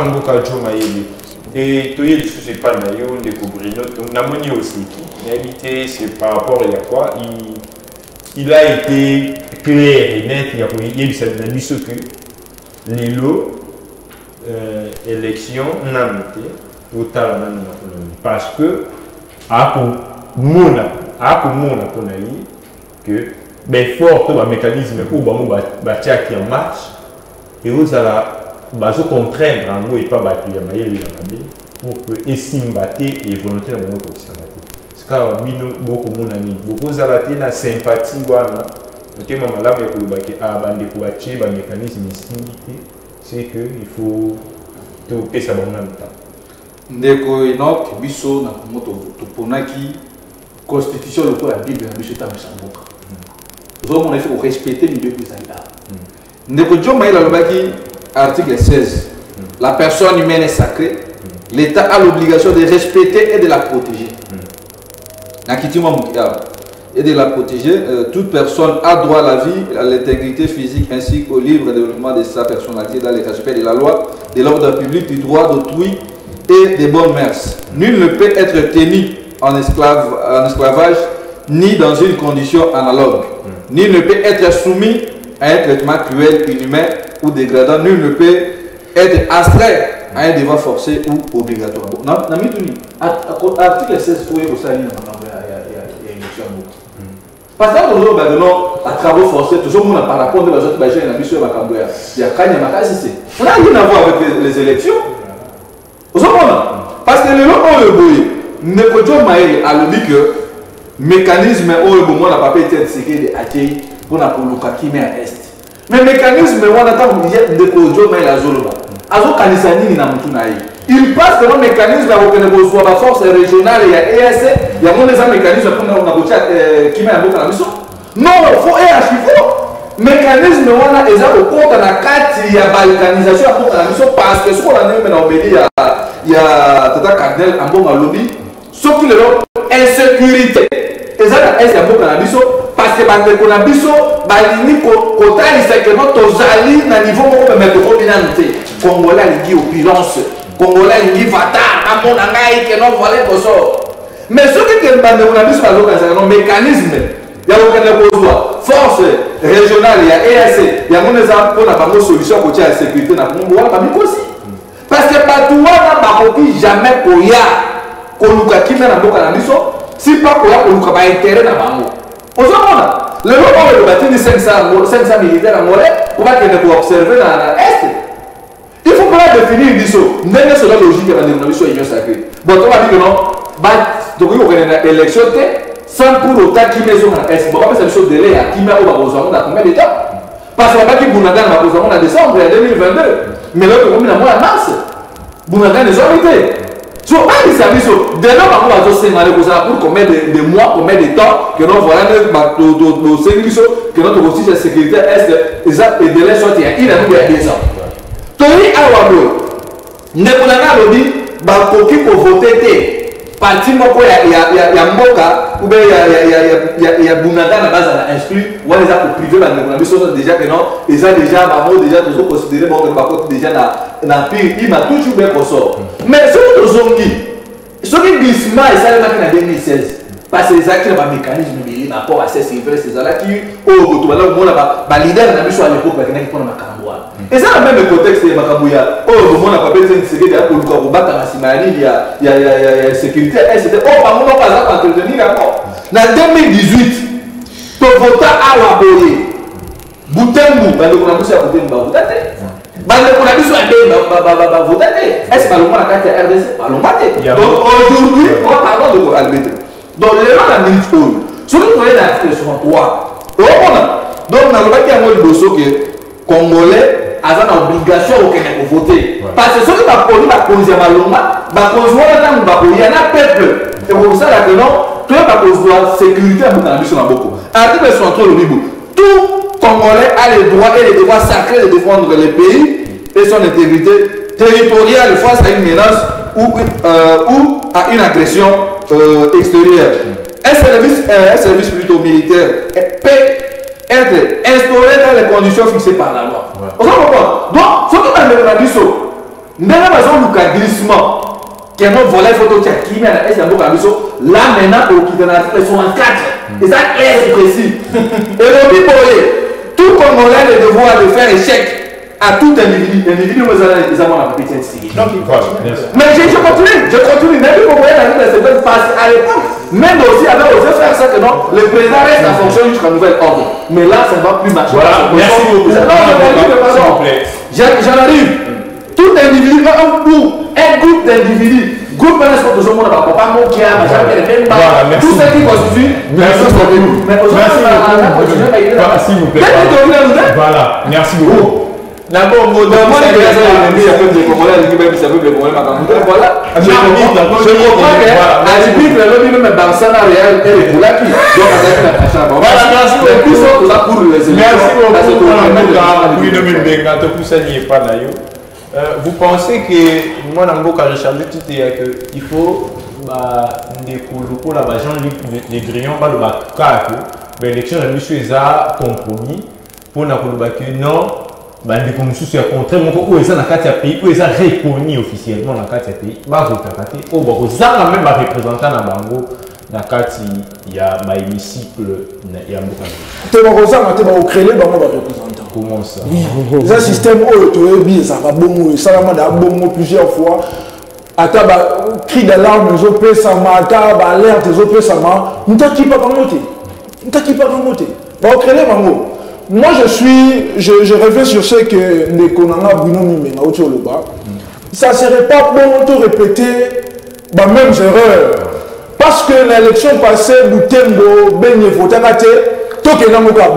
et tout ce n'est pas de découvrir notre aussi. Réalité, c'est par rapport à quoi il a été clair et net. Il y a eu ce que les lots élections n'ont été totalement parce que que ben fort le mécanisme pour bâtir qui en marche et vous allez se contraindre en et pas battre pour que estime battre et volonté dans mon position. C'est car beaucoup mon ami beaucoup zalaté la sympathie voilà ok maman là mais pour battre à bande pour battre ba mécanisme c'est que il faut tout que ça bon en temps. Ndeko Enoch biso na moto toponaki constitution le la Bible na biso ta msamboka. Zo mon il faut respecter les deux présidents. Ndeko John Maïla lobaki article 16. La personne humaine est sacrée. L'État a l'obligation de respecter et de la protéger. Nakitima Moukia et de la protéger. Toute personne a droit à la vie, à l'intégrité physique ainsi qu'au libre développement de sa personnalité dans le respect de la loi, de l'ordre public, du droit d'autrui et des bonnes mœurs. Nul ne peut être tenu en esclavage ni dans une condition analogue. Nul ne peut être soumis à un traitement cruel, inhumain ou dégradant. Nul ne peut être astreint à un devoir forcé ou obligatoire. Article 16, il y a une élection. Parce que nous avons à travaux forcés, tout le monde par rapport aux autres bâgés, il y a rien à voir avec les élections. Parce que le ne peut pas dire que le mécanisme où n'a pas été sécurisé pour la qui met à est. Mais le mécanisme où on attend de Kodjo la Zoloba. Azo Kanisani na Mtunaï. Il passe dans le mécanisme où la force régionale et ESC, il y a un mécanisme pour la qui met à la mission. Non, il faut le mécanisme où on a des compte à la carte, il y a balkanisation à la mission parce que ce qu'on a dit, il y a Tata Cardinal en bon lobby, sauf que leur insécurité. Et ça, c'est un peu dans la mission parce que dans la mission, balini kota lisakemo tozali na niveau moko mais to kombinante. Congolais ligi opulence, Congolais ligi vata, amona ngai que non voler koso. Mais ce qui est dans la mission c'est un mécanisme. Il y a aucun force régionale, il y a EAC, il y a une solution pour la sécurité dans le monde. Parce que partout, on n'a jamais Koluka qui met la boca à la mission, si pas Koluka va intérêt dans le monde. Le moment où le bâtiment de 500 militaires à Morée, on va observer dans l'Est. Il faut pas définir une mission. Même sur la logique de la mission union sacrée. Bon, on va dire que non, donc il y a une élection sans pour autant qu'il y ait un S. Bon, c'est une chose de délai à qui met au Babouzamon à combien de temps? Parce qu'on va dire que Bounagan va Babouzamon en décembre 2022. Mais là, on a moins en mars. Bounagan est arrêté. So, même si dès lors, on va pour combien de mois, combien de temps que nous voilà nos services, que notre justice sécurité est et de l'air sorti. Il a eu des ans. Tony Awabo, ne pouvons pas dire, Bakoki pour voter. Parti moko ya mboka ou bien il y a Bunanda na base à instruit ou les a pour privé na biso déjà que non ils ont déjà maman déjà toujours considéré bon que pas déjà na pire il m'a toujours bien consort mais ce que zongi ce qui bisma et ça le matin en 2016 Parce que les actes, il y a un mécanisme par rapport à ces services, ces là qui, au leader, on a mis sur à l'époque, qui est ma Camboya. Et ça, le même contexte de Macambouya. Oh, le monde n'a pas besoin de se dire pour le combat, il y a sécurité, etc. Oh, par contre, on va pas entretenir encore. En 2018, ton votant a laboré. Boutemou, on a dit à Boutemou, on a dit à voter. Est-ce que le monde a été RDC? Donc aujourd'hui, on va parler de Albert. Donc les gens la minute où celui qui est l'article 63 donc on a le qui a moi le dossier que Congolais a une obligation au voter parce que ceux qui va conduire la cause à Maloma va conduire dans le il y en a peuple c'est pour ça que non tout va conduire la sécurité à la mission beaucoup article 63 le Bible tout Congolais a les droits et les devoirs sacrés de défendre le pays et son intégrité territoriale face à une menace ou à une agression extérieure. Un service plutôt militaire peut être instauré dans les conditions fixées par la loi. Vous savez pourquoi? Donc, ce que nous avons dit, nous avons un glissement qui est un volet photo qui là maintenant, au qui donne l'article 64. Et ça est précis. Et le tout Congolais a le devoir de faire échec à tout individu, nous avons la petite série. Mais je continue, même pour voyez la cette phase à l'époque, même aussi avait osé faire ça que non, le président reste en fonction jusqu'à nouvel ordre. Mais là, ça ne va plus marcher. Voilà, merci beaucoup. J'en arrive. Tout individu, un groupe d'individus, groupe maintenant, c'est que tout le monde n'a pas manqué, tout ce qui constitue. Merci beaucoup. Voilà, merci beaucoup. D'abord, je comprends vous pensez que moi, il faut pour la les grillons, pas le bac, l'élection de monsieur Eza compromis pour que non. Bandi comme sous au contraire mon où est ça dans quatre pays où est ça reconnu officiellement dans quatre pays ba voter au bon ça même ba représentant na bango na kati il y a ba hémicycle il y a beaucoup te ba koza na te ba créer bango ba représentant comment ça oui ça système o to ebi ça va bongo ça la manda bongo plusieurs fois ata ba cri d'alarme zo pesa mata ba alerte zo pesa ma ntaki pas bango te ba créer bango. Moi, je reviens sur ce que Nekonanga Bruno Mimena au le bas. Ça ne serait pas bon de répéter les mêmes erreurs. Parce que l'élection passée, Boutembo, Benye, Votakate,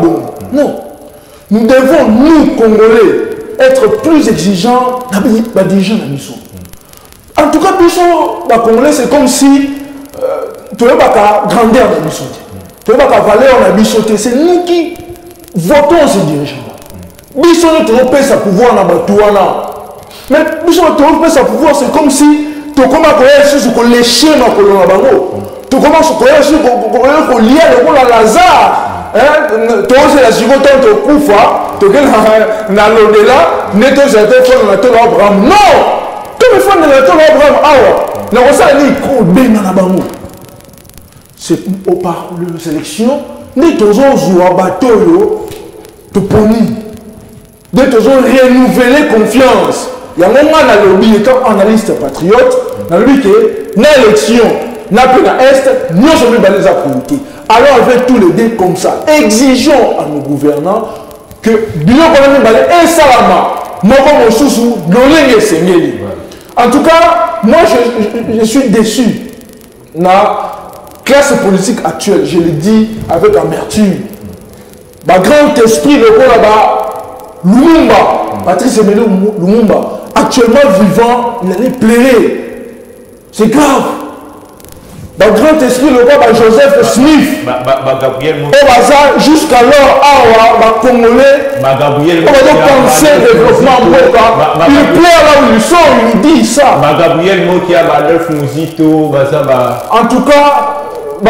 bon. Non. Nous devons, nous, Congolais, être plus exigeants des gens à mission. En tout cas, les Congolais, c'est comme si tu n'avais pas grandeur dans la mission. Tu n'avais pas valeur dans la mission. C'est nous qui votons ces dirigeants-là. Bisson ne trompe sa pouvoir dans Batouana. Mais Bisson ne trompe sa pouvoir, c'est comme si tu commences à connaître ce qu'on léchait dans le Colombo. Tu commences à connaître ce qu'on liait le rôle à Lazare. Tu as la seconde temps de Koufa, tu as l'au-delà, tu as fait la tour Abraham. Non! Tu as fait la tour Abraham. Ah ouais! C'est par l'élection. Nous avons un bateau de poni. Nous avons renouvelé confiance. Il y a un moment dans le lobby, étant analyste patriote, dans le lobby que l'élection n'a plus d'Est, nous sommes les priorité. Alors, avec tous les deux comme ça, exigeons à nos gouvernants que bien qu'on ait un salama, moi comme on sous l'olé et sengeli. En tout cas, moi je suis déçu. La classe politique actuelle, je le dis avec amertume. Le grand esprit de là-bas, Lumumba, Patrice Emery Lumumba, actuellement vivant, il allait pleurer. C'est grave. Le grand esprit de là-bas, Joseph Smith, jusqu'alors, les Congolais, on va penser développement, il pleure là où ils sont, il dit ça. En tout cas, je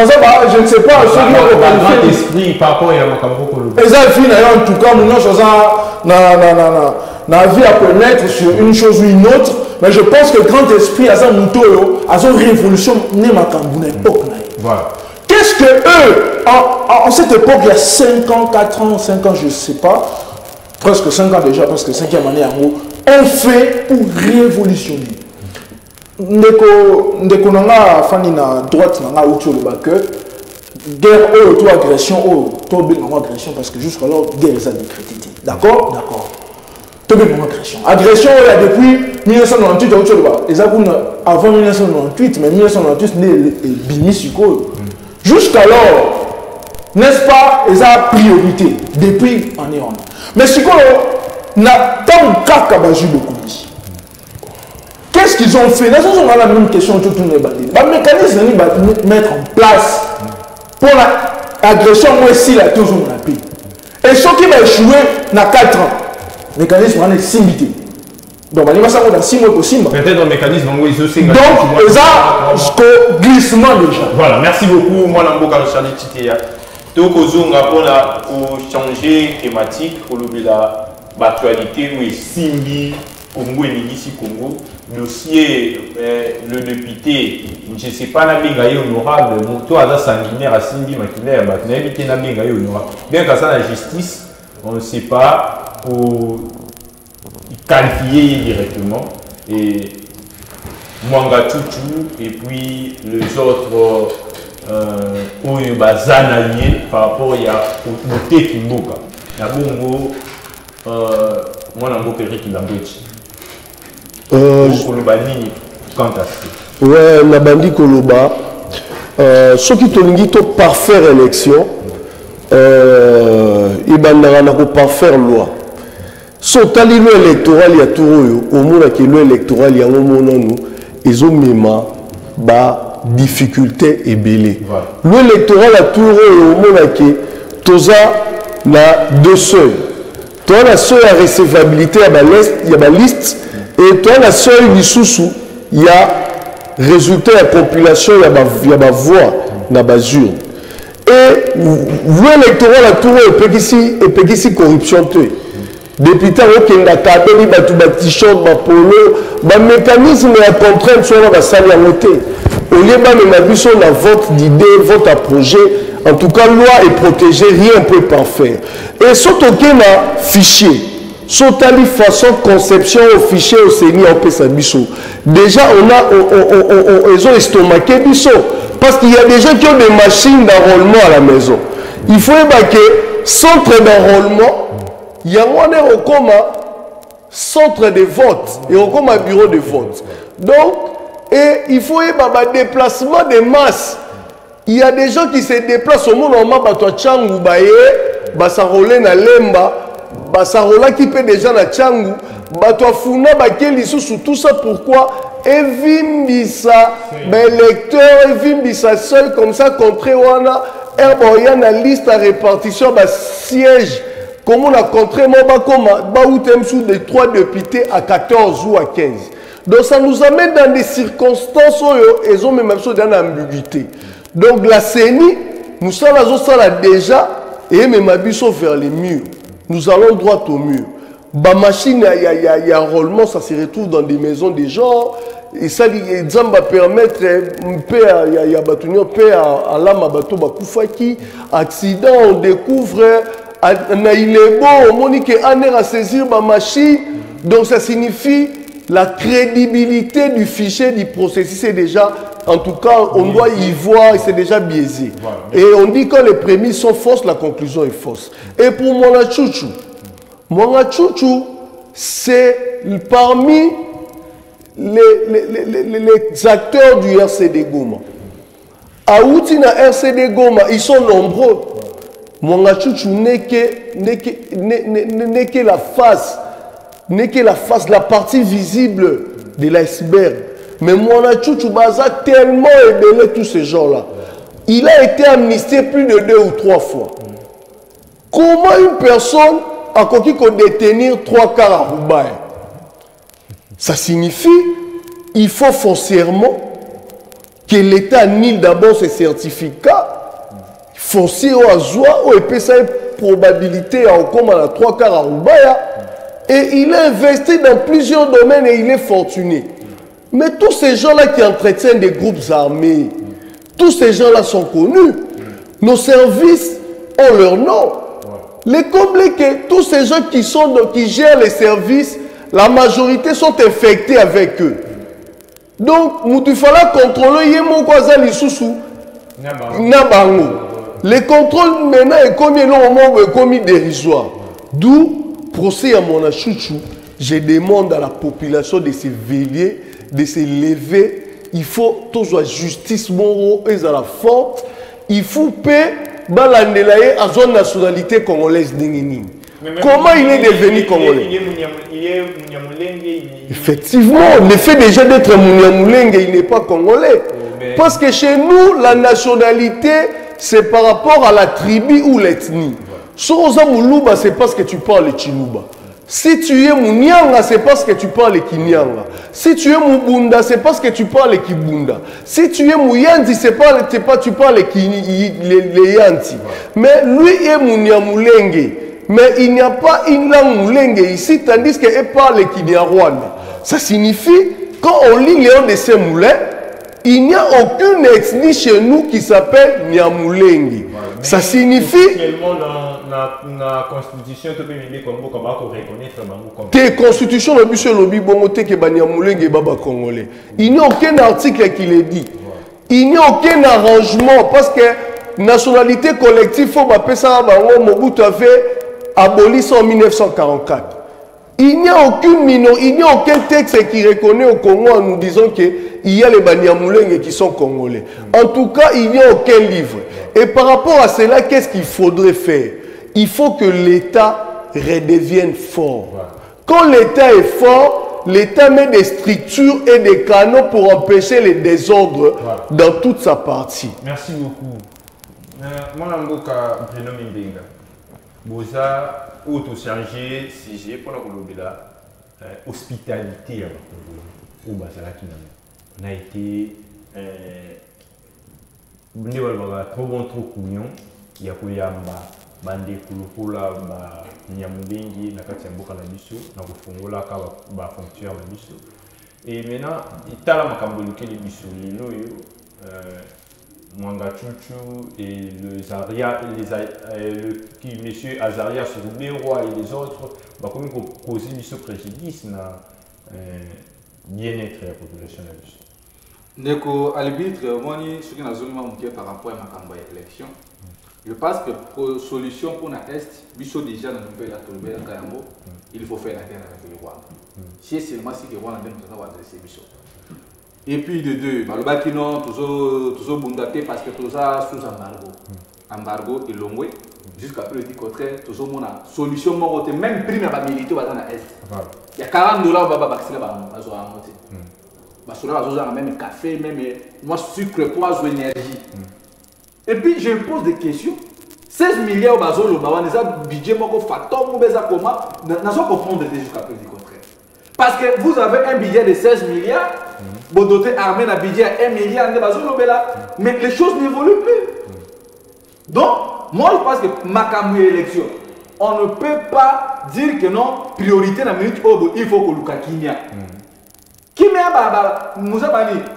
ne sais pas ce que grand esprit par rapport à Makambo. En tout cas, nous avons vie à connaître sur une chose ou une autre, mais je pense que le grand esprit a sa révolution Makambo l'époque. Voilà. Qu'est-ce que eux, en cette époque, il y a 5 ans, 4 ans, 5 ans, je ne sais pas, presque 5 ans déjà, parce que 5e année en gros, ont fait pour révolutionner. Ndeko nanga fani na droite nanga outil le bac guerre ou agression ou agression parce que jusqu'alors guerre ça décrété. D'accord? D'accord. Agression. Agression il y a depuis 1998 outil le bac. Avant 1998 mais 1998 né bimi siko. Jusqu'alors n'est-ce pas ils a priorité depuis année en an. Mais siko na tant kaka baju de commis. Qu'est-ce qu'ils ont fait? Là, on a la même question que tout le monde. Le mécanisme est mettre en place pour l'agression, moi aussi, la toujours dans la pays. Et ceux qui vont échouer dans 4 ans, le mécanisme est simité. Donc, il va savoir dans 6 mois possible. Peut-être un mécanisme où ils aussi. Donc, ils ont jusqu'au glissement déjà. Voilà, merci beaucoup. Moi, je suis Charlie Titea. Donc, on a changer thématique pour l'actualité où Simbi. Congo et ici Congo, dossier le député, je ne sais pas na benga honorable, moto à sanguinaire à Simbi Makinaire, na éviter na benga honorable. Bien qu'à ça la justice, on ne sait pas pour qualifier directement et Mwanga Chuchu et puis les autres Oyo Bazanaye par rapport à Moté Kimboka. Na bongo moi na bongo Eric Lambechi. Ouais, Nabandi Koloba, ceux qui ont dit parfaire élection, ils vont parfaire loi. So tali loi électorale ya tout au monde qui loi électorale ya nous ils ont même ba difficulté et belé. Loi électorale à tout au monde qui toza na deux seuils. Toi la seule recevabilité il y a ba liste. Et toi, la seule dissous, il y a résultat de la population, il y a ma voix, il y a ma urne. Et vous électoral à tout le monde, et corruption. Depuis tant que nous avons des t-shirts, des polos, des mécanismes et des contraintes sur la salle à voter. Au lieu de la vote d'idées, vote à projet, en tout cas, loi est protégée, rien ne peut pas faire. Et surtout qu'il y a un fichier. Sotali façon conception au fichier au CENI en Pessabiso. Déjà, ils ont estomaqué Bisso. Parce qu'il y a des gens qui ont des machines d'enrôlement à la maison. Il faut évacuer centre d'enrôlement. Il y a un comme centre de vote. Et comme un bureau de vote. Donc, et il faut évacuer déplacement de masse. Il y a des gens qui se déplacent au monde en Mabatwa Tchangou Baye, Basarolé na Lemba. Basarola qui peut déjà na Tchangu, Batouafuna Bakeli sous tout ça pourquoi Evimbisa, l'électeur Evimbisa seul comme ça contre Wana, Erboya na liste à répartition, siège, comme on a contré Mobakoma, Baoutemsou de 3 députés à 14 ou à 15. Donc ça nous amène dans des circonstances où ils ont même chose dans l'ambiguïté. Donc la CENI, nous sommes déjà et même abisso vers les murs. Nous allons droit au mur. Ma machine, il y a enrôlement, ça se retrouve dans des maisons des gens. Et ça va permettre, il y a à l'âme à bateau, accident, on découvre, il est bon, on dit qu'on est à saisir ma machine. Donc ça signifie la crédibilité du fichier, du processus est déjà, en tout cas, on doit y voir, c'est déjà biaisé. Et on dit que les prémices sont fausses, la conclusion est fausse. Et pour Mwanga Chuchu, c'est parmi les acteurs du RCD Goma. À Outina RCD Goma, ils sont nombreux. Mwanga Chuchu n'est que la face. N'est que la partie visible de l'iceberg. Mais Mwanga Chuchu Baza tellement ébélé tous ces gens-là. Il a été amnistié plus de 2 ou 3 fois. Comment une personne a conquis qu'on détenir 3 quarts à Roubaix? Ça signifie qu'il faut foncièrement que l'État annule d'abord ses certificats fonciers au Azoua ou et ça probabilité à comme à 3 quarts à Roubaix. Et il a investi dans plusieurs domaines et il est fortuné. Mais tous ces gens-là qui entretiennent des groupes armés, Tous ces gens-là sont connus. Nos services ont leur nom. Les compliqués, tous ces gens qui gèrent les services, la majorité sont infectés avec eux. Donc, il fallait contrôler les contrôles maintenant est commis dérisoire. D'où, procès à mon achouchou, je demande à la population de se veiller, de se lever. Il faut toujours justice moro et à la forte. Il faut payer balandelaye à son nationalité congolaise. Comment il est devenu congolais? Effectivement, le fait déjà d'être Mouniamoulenge, il n'est pas congolais. Parce que chez nous, la nationalité, c'est par rapport à la tribu ou l'ethnie. Soza Moulouba, c'est parce que tu parles Chilouba. Si tu es Mounianga, c'est parce que tu parles Kinyanga. Si tu es Moubunda, c'est parce que tu parles Kibunda. Si tu es Mouyanti, c'est pas tu parles les Yanti. Mais lui est Mouniamoulenge. Mais il n'y a pas une langue Moulenge ici, tandis qu'il parle Kinyarwanda. Ça signifie, quand on lit Léon de ces moulins, il n'y a aucune ethnie chez nous qui s'appelle Niamoulenge. Ça signifie... la constitution, tu peux dire comment reconnaître tes constitutions, le but lobby bongoté que Niamoulenge baba congolais. Il n'y a aucun article qui le dit. Il n'y a aucun arrangement parce que nationalité collective, faut m'appeler ça, Mobutu avait aboli ça en 1944. Il n'y a aucun texte qui reconnaît au Congo en nous disant qu'il y a les Banyamulenge qui sont congolais. En tout cas, il n'y a aucun livre. Et par rapport à cela, qu'est-ce qu'il faudrait faire? Il faut que l'État redevienne fort. Quand l'État est fort, l'État met des structures et des canaux pour empêcher les désordres dans toute sa partie. Merci beaucoup. Mon amboka Bruno Mbenga. Boza auto-chargé, CG, pour la hospitalité au Bazalaki. On a été trop bon, trop couillon. Il y a Kouyamba, Bande Koulokola, Niamubengi, Nakati Mboka na biso, Nakofongola, Kaba Fonctuaire na biso. Et maintenant, il y a la Makamboluke de biso, Mwanga Chouchou et le Zaria, monsieur Azaria Surubero et les autres, comme causer ce préjudice na bien-être de la population. Neko arbitre, moi ce qui n'a jamais par rapport à ma campagne d'élection. Je pense que pour solution pour la Est, biso déjà dans le pays de Kayambo, il faut faire la guerre avec le Rwanda. Si seulement si le Rwanda va adresser biso. Et puis de deux, le non, toujours bundaté parce que tout ça sous embargo. Embargo et l'ongwe, jusqu'à peu le contraire, toujours mon solution, même prime à militer dans l'Est. Il y a $40 au baba qui va même café, même moi sucre, poison, énergie. Et puis je me pose des questions. 16 milliards au bazo, le baba, nous avons budget, mon facteur, nous avons comment, nous avons comprendre jusqu'à peu le contraire. Parce que vous avez un budget de 16 milliards. Vous dotez armée d'un budget à 1 milliard, mais les choses n'évoluent plus. Donc, moi je pense que ma élection, on ne peut pas dire que non, priorité dans la minute où il faut que Luka Kinya. Kinya,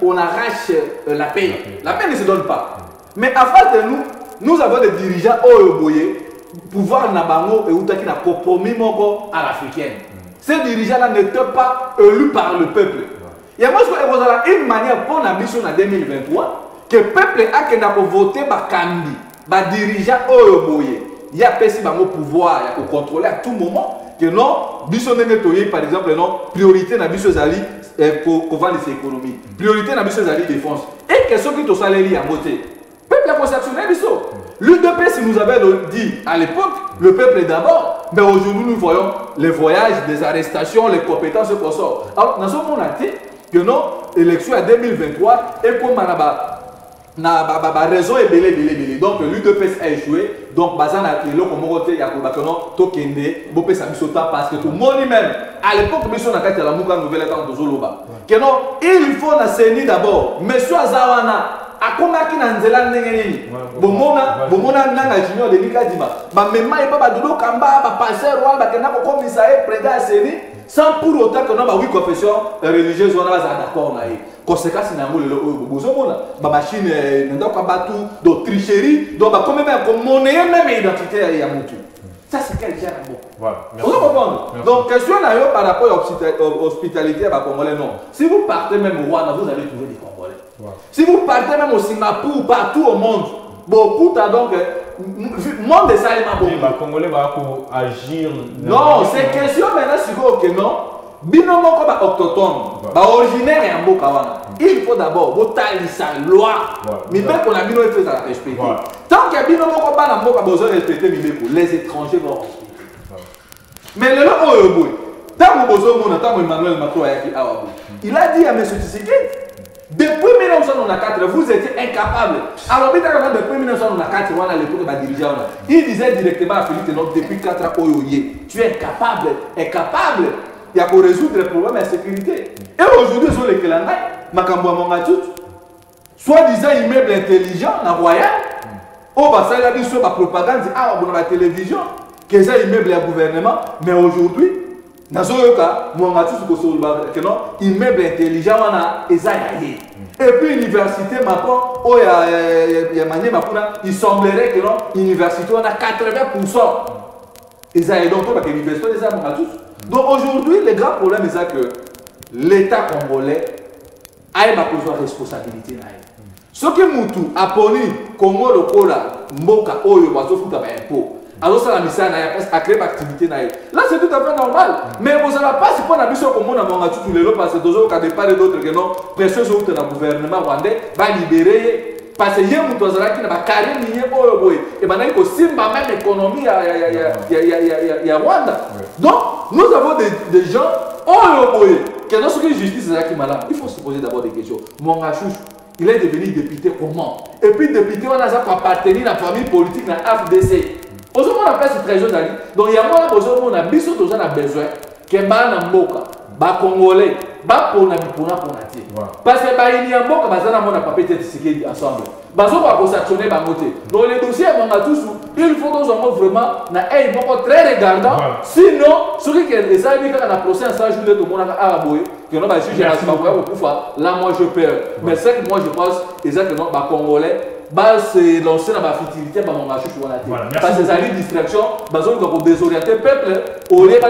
on arrache la paix. La paix ne se donne pas. Mais à face de nous, nous avons des dirigeants pouvoir Nabango et Outaki n'a compromis à l'africaine. Ces dirigeants-là n'étaient pas élus par le peuple. Il y a une manière pour la mission en 2023 que le peuple a voté par Kandi, par dirigeant Oyoboye. Il y a un pouvoir, il y a contrôler à tout moment que non, mission par exemple, non, priorité dans la mission Zali pour vendre ses économies. Priorité dans la mission Zali défense. Et que ce qui est au salaire à voter. Le peuple a conceptionné mission. L'UDPS nous avait dit à l'époque, le peuple est d'abord. Mais aujourd'hui, nous voyons les voyages, les arrestations, les compétences qu'on sort. Alors, dans ce monde, on a dit que non, l'élection à 2023 est comme la raison est belé. Donc l'UDPS a échoué. Donc bazana le komokote ya kobakono tokende bopé sa bisota parce que tout le monde même à l'époque mission na kati la muka nouvelle temps dozoloba. Que non, il faut na seni d'abord. Monsieur Azawana akomaki na nzela ndenge nini. Bomona nanga junior de Nikadima. Ba mema e baba dodo kamba ba passer roi ba kena ko komisa e président seni. Sans pour autant que nous avons une confession religieuse, on a d'accord. conséquence na yango lelo oyo bozomona ba machine nda kwa batu de tricherie donc ba comme même comme monnaie même identité ya mutu. Ça c'est quel genre de mot? Voilà. Vous comprenez? Donc question là par rapport à l'hospitalité à Congolais non. Si vous partez même au Rwanda, vous allez trouver des Congolais. Voilà. Si vous partez même au Singapour, partout au monde, beaucoup donc monde de ça il m'a beaucoup. Les Congolais vont agir. Non, c'est question maintenant si vous ok non. Binomo comme autochtone, originaire et en Bokawana. Il faut d'abord voter sa loi. Mais même qu'on a bino fait ça respecter. Tant qu'il y a binomo comme en Boka besoin respecter les étrangers vont respecter. Mais le lot au bout. Tant que besoin mon tant que Emmanuel Macron a dit il a dit à M. Tshisekedi depuis 1994 vous étiez incapable. Alors depuis 1994 on a l'époque de dirigeant. Il disait directement à Philippe Ténor depuis 4 ans tu es incapable. Il y a pour résoudre les problèmes de sécurité. Et aujourd'hui, sur les Kélanais, Makambo Mongatout, soi-disant immeuble intelligent, dans Royal, au Bassal, il a dit sur la propagande, on a la télévision, que c'est immeuble à gouvernement, mais aujourd'hui, dans ce cas, Mongatout, immeuble intelligent, on a Ezaïe. Et puis, l'université, maintenant, il semblerait que l'université, on a 80%. Ezaïe, donc, l'université, on a Mongatout. Donc aujourd'hui, le grand problème est ça que l'État congolais a une responsabilité. Ce qui Moutou a poni Congo le Kola, Mboka, Oyo, Bazo Fouta, impôt. Alors ça la mission a créé une activité. Là c'est tout à fait normal. Mais vous n'avez pas si on a vu ça comme on a mangé tous les lots parce que toujours quand des part d'autres que non, pression sur le gouvernement rwandais va libérer. Parce que hier, nous avons dit que carré lié au boy. Et maintenant, il faut aussi même l'économie à Rwanda. Donc, nous avons des gens au boy. Que dans ce que justice c'est ça qui est malade. Il faut se poser d'abord des questions. Mon gachouche, il est devenu député comment? Et puis député, on a ça pour appartenir à la famille politique dans la FDC. Aujourd'hui, on appelle ce trésor d'aller. Donc, il y a moi, on a besoin que les Mboka, les Congolais, pour parce que il y a un bon qui a papier ensemble. Ils sanctionner donc les dossiers il faut vraiment très regardant. Sinon, ceux qui ont un procès en juillet, tout le monde a là moi je perds. Mais c'est que moi je pense exactement les Congolais se lancer dans la futilité parce que ça a une distraction, pour désorienter le peuple, au lieu de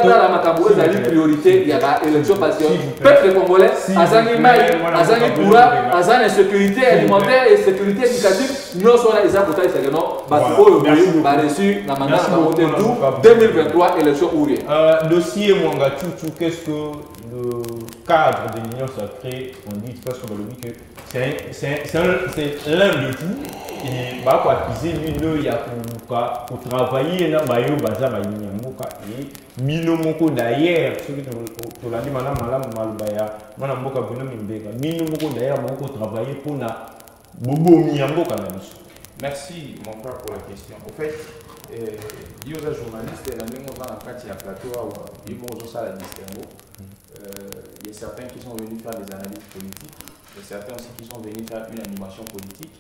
la priorité, il y a l'élection parce que le peuple congolais a une maille, a une courage, a une sécurité alimentaire et sécurité éducative. Nous sommes là, ils ont reçu la mandat 2023 élection ouvrière. Dossier Mwangatoutou, qu'est-ce que le cadre de l'Union sacrée, on dit parce qu'on dit que c'est l'un de vous et bah quoi accuser lui il y a pour travailler dans Bayo Baza Bayinyamboka et Minomoko d'ailleurs ce que tu l'as dit madame Malubaya madame Mboka Bruno Mimbeka Minomoko d'ailleurs Moko travailler pour na Bobo Miyamboka na biso. Merci mon frère pour la question. En fait, il y a des journalistes et on va dans le plateau ils vont aussi la distinguer. Il y a certains qui sont venus faire des analyses politiques. Il y a certains aussi qui sont venus faire une animation politique.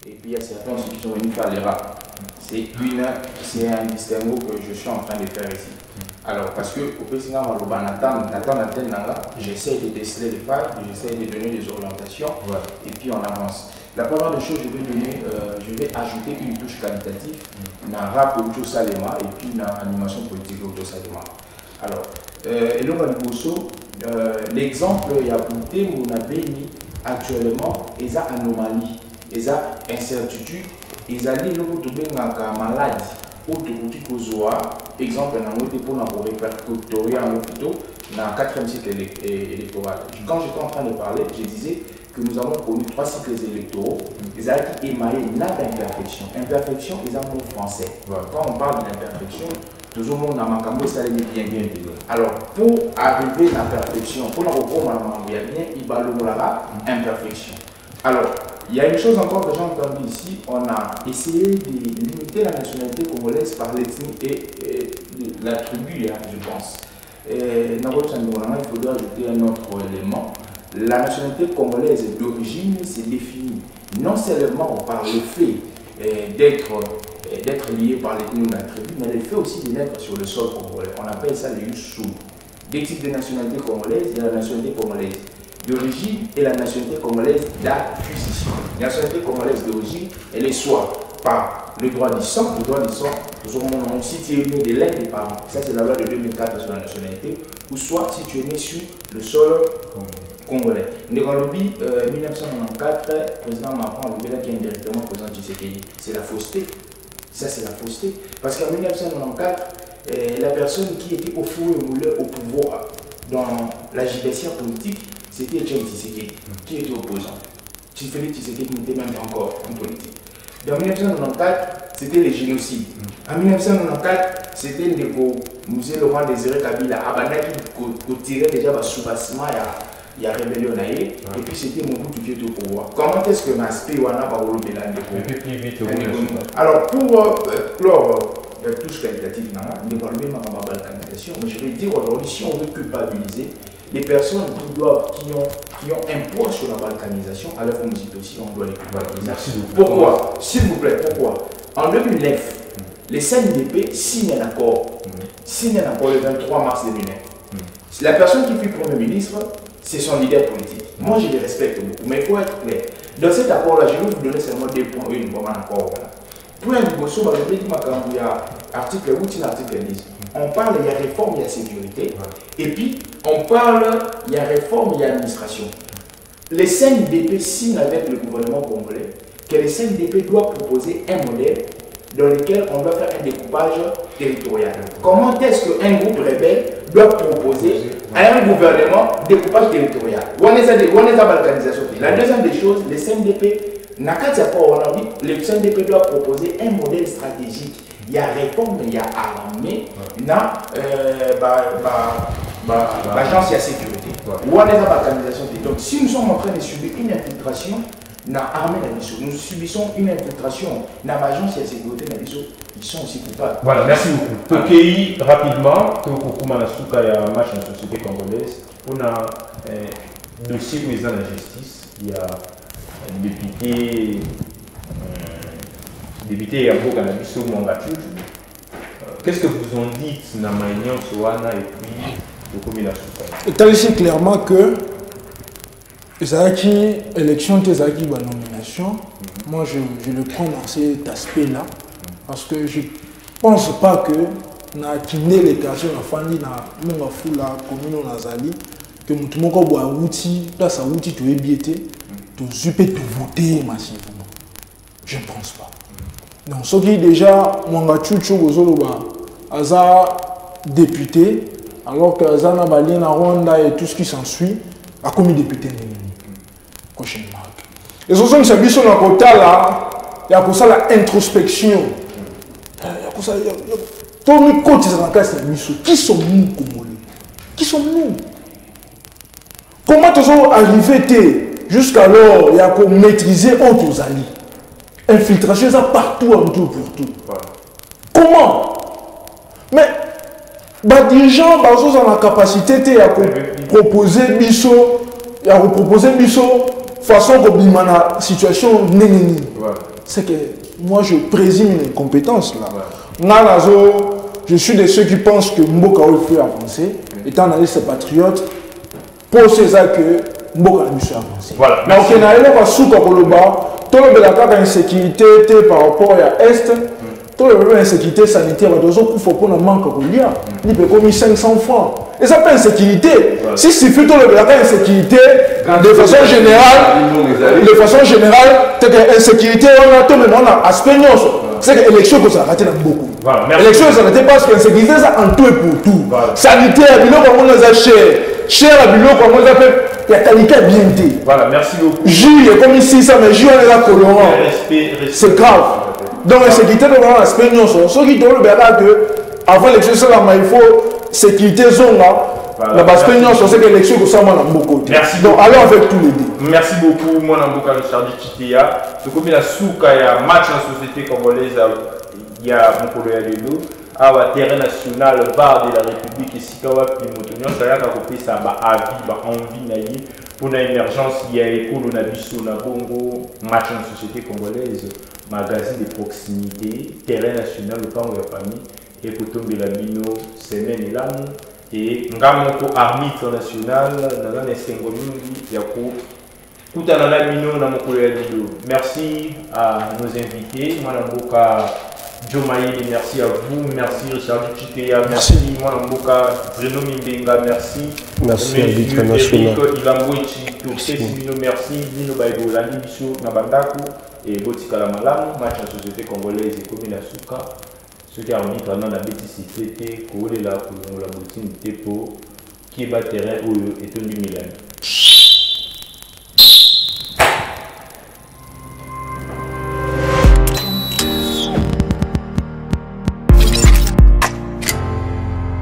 Et puis il y a certains aussi qui sont venus faire les rap. C'est un distinguo que je suis en train de faire ici. Alors, parce que au Pessinga Maloba Nathan j'essaie de déceler les failles, j'essaie de donner des orientations, et puis on avance. La première des choses, je vais ajouter une touche qualitative dans le rap Ojo Salema et puis dans l'animation politique Ojo Salema. Alors, et là, l'exemple, il y a Bouté, Mounabéni, actuellement, il y a anomalie, il y a incertitude, il y a maladie. Exemple, pour nous répertorier en hôpital dans le 4e cycle électoral. Quand j'étais en train de parler, je disais que nous avons connu 3 cycles électoraux. Ils ont émaillé l'imperfection. Imperfection, ils ont le français. Quand on parle d'imperfection, tout le monde a un ça bien. Alors, pour arriver à la perfection, pour la reprendre bien, il va le imperfection. Alors, il y a une chose encore que j'ai entendu ici, on a essayé de limiter la nationalité congolaise par l'ethnie et la tribu, je pense. Il faudrait ajouter un autre élément. La nationalité congolaise d'origine s'est définie non seulement par le fait d'être lié par l'ethnie ou la tribu, mais le fait aussi de naître sur le sol congolais. On appelle ça le Youssou. Des types de nationalités congolaises, il y a la nationalité congolaise d'origine et la nationalité congolaise d'acquisition. La nationalité congolaise d'origine, elle est soit par le droit du sang, si tu es né de l'un des parents, ça c'est la loi de 2004 sur la nationalité, ou soit si tu es né sur le sol congolais. Dans le 1994, le président Macron a qui est indirectement président Tshisekedi. C'est la fausseté. Ça c'est la fausseté. Parce qu'en 1994, la personne qui était au four et mouleur au pouvoir dans la JPCA politique, c'était Etienne Tshisekedi, qui était opposant. Tshisekedi n'était même pas encore en politique. En 1994, c'était le génocide. En 1994, c'était le musée Laurent Désiré Kabila, qui tirait déjà sous bâtiment, il y a rébellion. Et puis c'était Mobutu qui était au pouvoir. Comment est-ce que Maspé ou Anna Barolo Belande? Alors pour clore tout ce qualitatif, nous parlons de la balkanisation, mais je vais dire aujourd'hui, si on veut culpabiliser les personnes qui ont un poids sur la balkanisation, alors on dit aussi on doit les culpabiliser. Pourquoi? S'il vous plaît, pourquoi? En 2009, les CNDP signent un accord. Le 23 mars 2009. La personne qui fut Premier ministre, c'est son leader politique. Moi, je les respecte beaucoup, mais il faut être clair. Dans cet accord-là, je vais vous donner seulement des points, vraiment accord. Pour un niveau, je vais dire qu'il y a article 8 et article 10. On parle, il y a réforme, il y a sécurité. Et puis, on parle, il y a réforme, il y a administration. Les CNDP signent avec le gouvernement congolais que les CNDP doivent proposer un modèle dans lequel on doit faire un découpage territorial. Comment est-ce qu'un groupe rebelle doit proposer à un gouvernement découpage territorial? Où est la balkanisation? La deuxième des choses, les CNDP, les CNDP doivent proposer un modèle stratégique. Il y a réforme, il y a armée, il y a agence, il y a sécurité. Où est la balkanisation? Donc si nous sommes en train de subir une infiltration, nous subissons une infiltration dans l'agence et la sécurité, ils sont aussi coupables. Voilà, merci beaucoup. Tokei, rapidement, Tokokuma Nasuka, il y a un match dans la société congolaise. On a un dossier président de la justice. Il y a un député Yambo Kanabiso Mwangachu. Qu'est-ce que vous en dites dans la réunion Soana et puis Tokokuma Nasuka? Établissez clairement que les élections, les nominations, moi je le prends dans cet aspect-là, parce que je ne pense pas que na kimné les quartiers na fandi na munga fula commune na zali que mutu moko bo outil place à outil tu ebiété tu zupe tu voter massivement. Je ne pense pas. Donc ce qui déjà mwanga chuchu gozoloba aza député alors que Azana Balina Rwanda et tout ce qui s'ensuit a commis député. Et ce sont ces missions dans le côté là, il y a pour ça l'introspection. Tous les côtés dans la classe de mission, qui sont nous Congolais? Qui sont nous? Comment nous sommes arrivés jusqu'alors, il y a qu'on maîtriser autres alliés. Infiltration, ça partout, en tout pour tout. Comment? Mais, des gens, ils ont la capacité de proposer mission. Il y a proposé Bisso façon comme la situation nénéni. C'est que moi je présume une incompétence là. Je suis de ceux qui pensent que Mboka peut avancer, étant donné ses patriotes, pour César que Mboka a pu avancer. Voilà. Donc il y a un sous Koloba, tout le monde a une insécurité par rapport à l'Est. Tout le monde a une insécurité sanitaire, il faut qu'on manque de lien. Il peut commis 500 francs. Et ça peut insécurité. Voilà. Si suffit tout le monde a une insécurité, de façon générale, c'est que l'insécurité, on a tout le monde a aspect. C'est que l'élection que ça a raté beaucoup. L'élection ça n'a pas parce que l'insécurité, ça en tout et pour tout. Voilà. Sanitaire, on a cher. Cher, on a fait. Il y a qualité bien dit. Voilà, merci beaucoup. Jus, comme ici, ça, mais jus, on est là colorant. C'est grave. Donc, l'insécurité, on a l'aspect. Ceux qui doivent le bénéfice que, avant l'élection, il faut sécurité zone là. La base peignante, c'est que l'élection que ça m'a beaucoup. Merci. Donc allons avec tous les deux. Merci beaucoup, moi Namboka le Chardi Chitea. Donc comme il y a souka, il y a match en société congolaise, il y a mon collègue de nous. À la terrain national, bar de la République et Sikawa Pimotonio, ça y a compris ça va à vie, envie naïe pour l'émergence. Il y a école on a biso na Bongo, match en société congolaise, magazine de proximité, terrain national, le camp de la famille, et pour tomber la mino, semaine et là. et ngamoko arbitre national na nesengo mingi ya ko kutana na bino na mokolo ya lelo. Merci à nos invités mwana mboka Joe Maïli, merci à vous, merci Richard Chitea, merci mwana mboka Bruno Mimbenga, merci arbitre national Ilamboichi Toksesino, merci Bino Baïbo Landi Biso na bandako et botikala malamu match na société congolaise et comme la souka ce qui a remis pendant la béticité ko la botine te po qui bat terrain ou et tout du Milan.